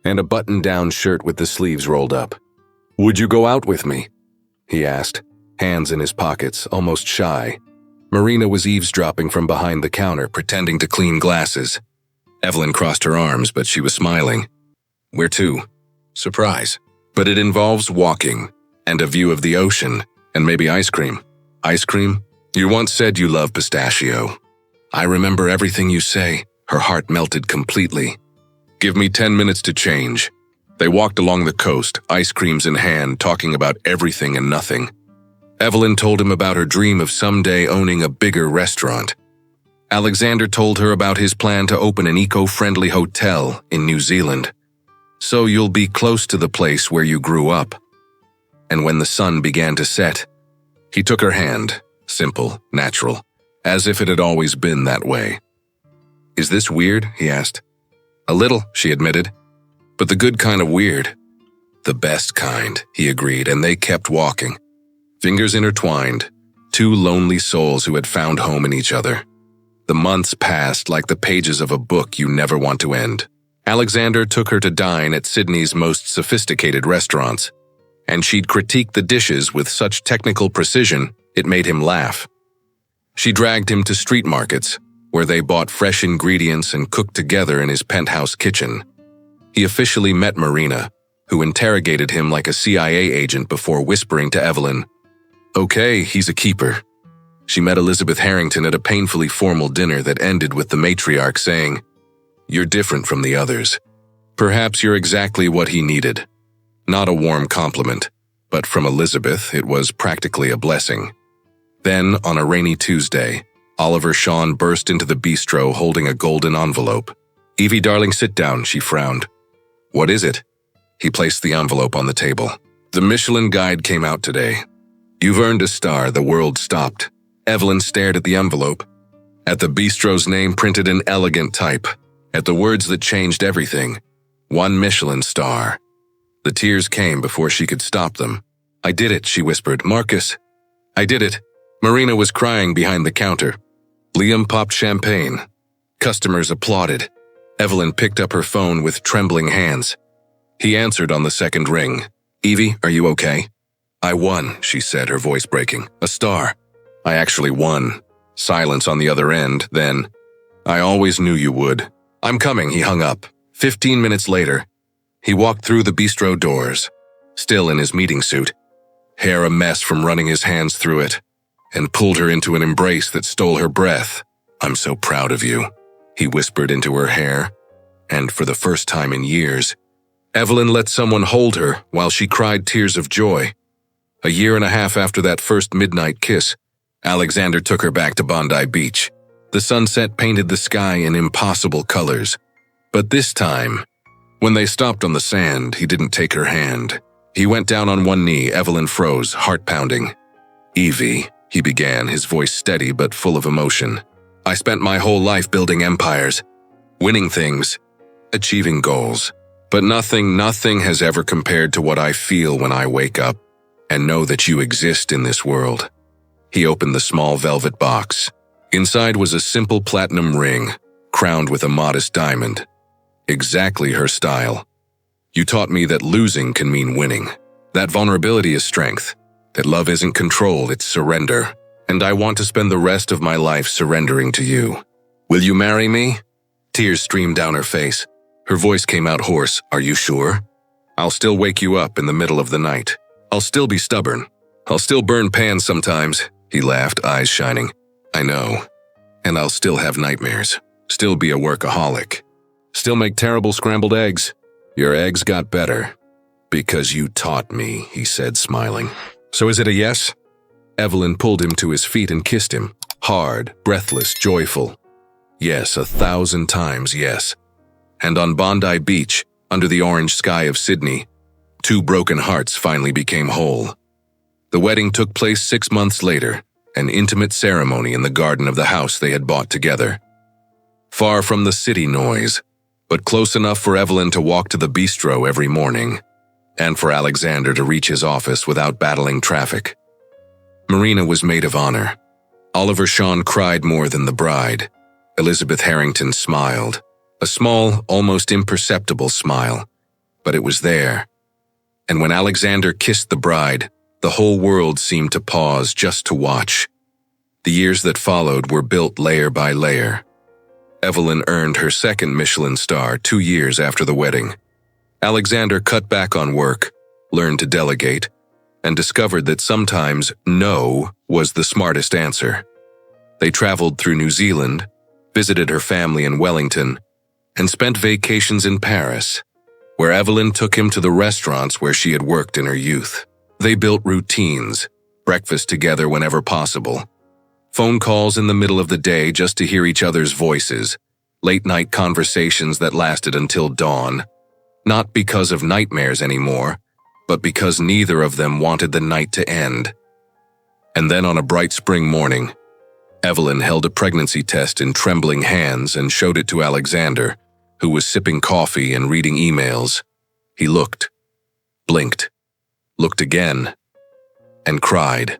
and a button-down shirt with the sleeves rolled up. "Would you go out with me?" he asked, hands in his pockets, almost shy. Marina was eavesdropping from behind the counter, pretending to clean glasses. Evelyn crossed her arms, but she was smiling. "Where to?" "Surprise. But it involves walking, and a view of the ocean, and maybe ice cream." "Ice cream? You once said you love pistachio." "I remember everything you say." Her heart melted completely. "Give me 10 minutes to change." They walked along the coast, ice creams in hand, talking about everything and nothing. Evelyn told him about her dream of someday owning a bigger restaurant. Alexander told her about his plan to open an eco-friendly hotel in New Zealand. "So you'll be close to the place where you grew up." And when the sun began to set, he took her hand, simple, natural, as if it had always been that way. "Is this weird?" he asked. "A little," she admitted. "But the good kind of weird." "The best kind," he agreed, and they kept walking. Fingers intertwined, two lonely souls who had found home in each other. The months passed like the pages of a book you never want to end. Alexander took her to dine at Sydney's most sophisticated restaurants, and she'd critique the dishes with such technical precision it made him laugh. She dragged him to street markets, where they bought fresh ingredients and cooked together in his penthouse kitchen. He officially met Marina, who interrogated him like a CIA agent before whispering to Evelyn, "Okay, he's a keeper." She met Elizabeth Harrington at a painfully formal dinner that ended with the matriarch saying, "You're different from the others. Perhaps you're exactly what he needed." Not a warm compliment, but from Elizabeth it was practically a blessing. Then, on a rainy Tuesday, Oliver Shawn burst into the bistro holding a golden envelope. "Evie, darling, sit down," she frowned. "What is it?" He placed the envelope on the table. "The Michelin guide came out today. You've earned a star." The world stopped. Evelyn stared at the envelope, at the bistro's name printed in elegant type, at the words that changed everything. 1 Michelin star. The tears came before she could stop them. "I did it," she whispered. "Marcus, I did it." Marina was crying behind the counter. Liam popped champagne. Customers applauded. Evelyn picked up her phone with trembling hands. He answered on the second ring. "Evie, are you okay?" "I won," she said, her voice breaking. "A star. I actually won." Silence on the other end, then, "I always knew you would." "I'm coming," he hung up. 15 minutes later, he walked through the bistro doors, still in his meeting suit, hair a mess from running his hands through it, and pulled her into an embrace that stole her breath. "I'm so proud of you," he whispered into her hair, and for the first time in years, Evelyn let someone hold her while she cried tears of joy. A year and a half after that first midnight kiss, Alexander took her back to Bondi Beach. The sunset painted the sky in impossible colors. But this time, when they stopped on the sand, he didn't take her hand. He went down on one knee. Evelyn froze, heart pounding. "Evie," he began, his voice steady but full of emotion. "I spent my whole life building empires, winning things, achieving goals. But nothing has ever compared to what I feel when I wake up and know that you exist in this world." He opened the small velvet box. Inside was a simple platinum ring, crowned with a modest diamond. Exactly her style. "You taught me that losing can mean winning, that vulnerability is strength, that love isn't control, it's surrender. And I want to spend the rest of my life surrendering to you. Will you marry me?" Tears streamed down her face. Her voice came out hoarse. "Are you sure? I'll still wake you up in the middle of the night. I'll still be stubborn. I'll still burn pans sometimes." He laughed, eyes shining. "I know. And I'll still have nightmares. Still be a workaholic. Still make terrible scrambled eggs. Your eggs got better. Because you taught me," he said, smiling. "So is it a yes?" Evelyn pulled him to his feet and kissed him. Hard, breathless, joyful. Yes, 1,000 times yes. And on Bondi Beach, under the orange sky of Sydney, two broken hearts finally became whole. The wedding took place 6 months later, an intimate ceremony in the garden of the house they had bought together. Far from the city noise, but close enough for Evelyn to walk to the bistro every morning, and for Alexander to reach his office without battling traffic. Marina was maid of honor. Oliver Shawn cried more than the bride. Elizabeth Harrington smiled, a small, almost imperceptible smile, but it was there. And when Alexander kissed the bride, the whole world seemed to pause just to watch. The years that followed were built layer by layer. Evelyn earned her second Michelin star 2 years after the wedding. Alexander cut back on work, learned to delegate, and discovered that sometimes no was the smartest answer. They traveled through New Zealand, visited her family in Wellington, and spent vacations in Paris, where Evelyn took him to the restaurants where she had worked in her youth. They built routines, breakfast together whenever possible, phone calls in the middle of the day just to hear each other's voices, late-night conversations that lasted until dawn, not because of nightmares anymore, but because neither of them wanted the night to end. And then on a bright spring morning, Evelyn held a pregnancy test in trembling hands and showed it to Alexander, who was sipping coffee and reading emails. He looked, blinked, looked again, and cried.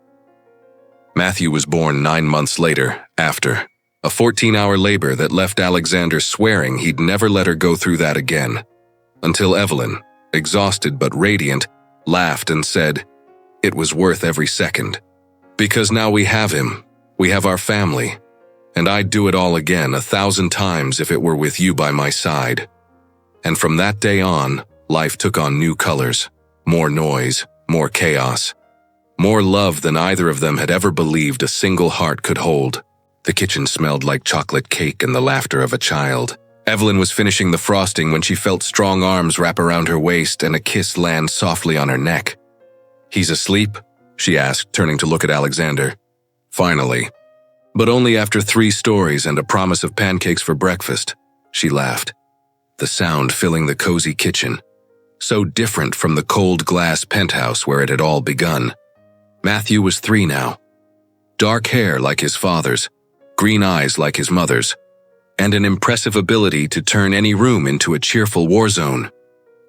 Matthew was born 9 months later, after a 14-hour labor that left Alexander swearing he'd never let her go through that again, until Evelyn, exhausted but radiant, laughed and said, "It was worth every second. Because now we have him, we have our family, and I'd do it all again 1,000 times if it were with you by my side." And from that day on, life took on new colors, more noise, more chaos, more love than either of them had ever believed a single heart could hold. The kitchen smelled like chocolate cake and the laughter of a child. Evelyn was finishing the frosting when she felt strong arms wrap around her waist and a kiss land softly on her neck. "He's asleep?" she asked, turning to look at Alexander. "Finally. But only after 3 stories and a promise of pancakes for breakfast," she laughed, the sound filling the cozy kitchen, so different from the cold glass penthouse where it had all begun. Matthew was 3 now. Dark hair like his father's, green eyes like his mother's, and an impressive ability to turn any room into a cheerful war zone.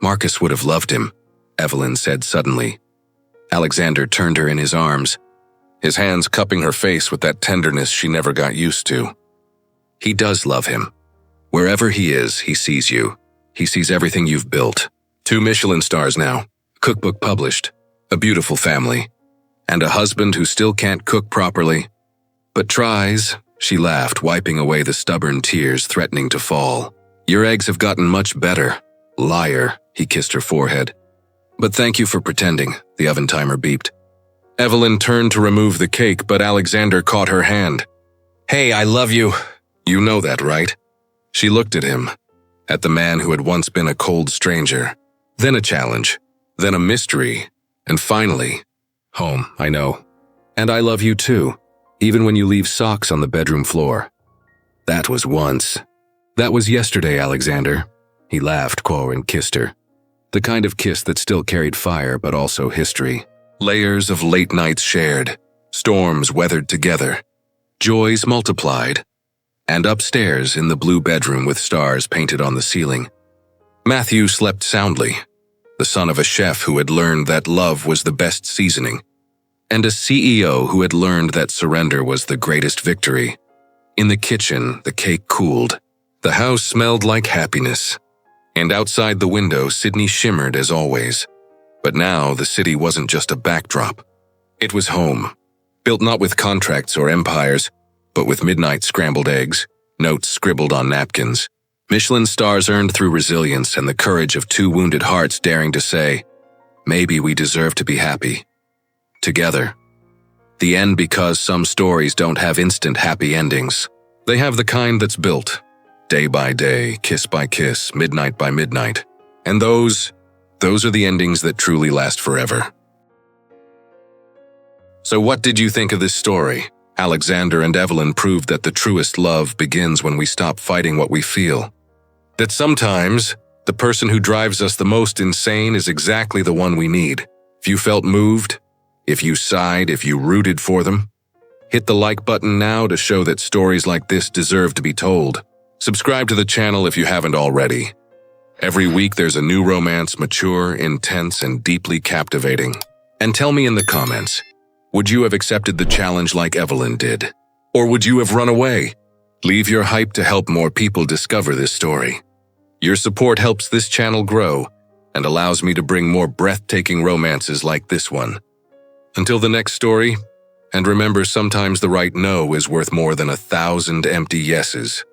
"Marcus would have loved him," Evelyn said suddenly. Alexander turned her in his arms, his hands cupping her face with that tenderness she never got used to. "He does love him. Wherever he is, he sees you. He sees everything you've built. 2 Michelin stars now, cookbook published, a beautiful family, and a husband who still can't cook properly, but tries," she laughed, wiping away the stubborn tears threatening to fall. "Your eggs have gotten much better, liar," he kissed her forehead. "But thank you for pretending," the oven timer beeped. Evelyn turned to remove the cake, but Alexander caught her hand. "Hey, I love you. You know that, right?" She looked at him, at the man who had once been a cold stranger, then a challenge, then a mystery, and finally, home, I know. "And I love you too, even when you leave socks on the bedroom floor." "That was once. That was yesterday, Alexander." He laughed, and kissed her. The kind of kiss that still carried fire but also history. Layers of late nights shared, storms weathered together, joys multiplied, and upstairs in the blue bedroom with stars painted on the ceiling, Matthew slept soundly, the son of a chef who had learned that love was the best seasoning, and a CEO who had learned that surrender was the greatest victory. In the kitchen, the cake cooled. The house smelled like happiness, and outside the window, Sydney shimmered as always. But now the city wasn't just a backdrop. It was home, built not with contracts or empires, but with midnight scrambled eggs, notes scribbled on napkins, Michelin stars earned through resilience and the courage of 2 wounded hearts daring to say, "Maybe we deserve to be happy. Together." The end, because some stories don't have instant happy endings. They have the kind that's built, day by day, kiss by kiss, midnight by midnight. And those are the endings that truly last forever. So what did you think of this story? Alexander and Evelyn proved that the truest love begins when we stop fighting what we feel. That sometimes The person who drives us the most insane is exactly the one we need. If you felt moved, if you sighed, if you rooted for them, hit the like button now to show that stories like this deserve to be told. Subscribe to the channel if you haven't already. Every week there's a new romance, mature, intense, and deeply captivating. And tell me in the comments, would you have accepted the challenge like Evelyn did? Or would you have run away? Leave your hype to help more people discover this story. Your support helps this channel grow and allows me to bring more breathtaking romances like this one. Until the next story, and remember, sometimes the right no is worth more than 1,000 empty yeses.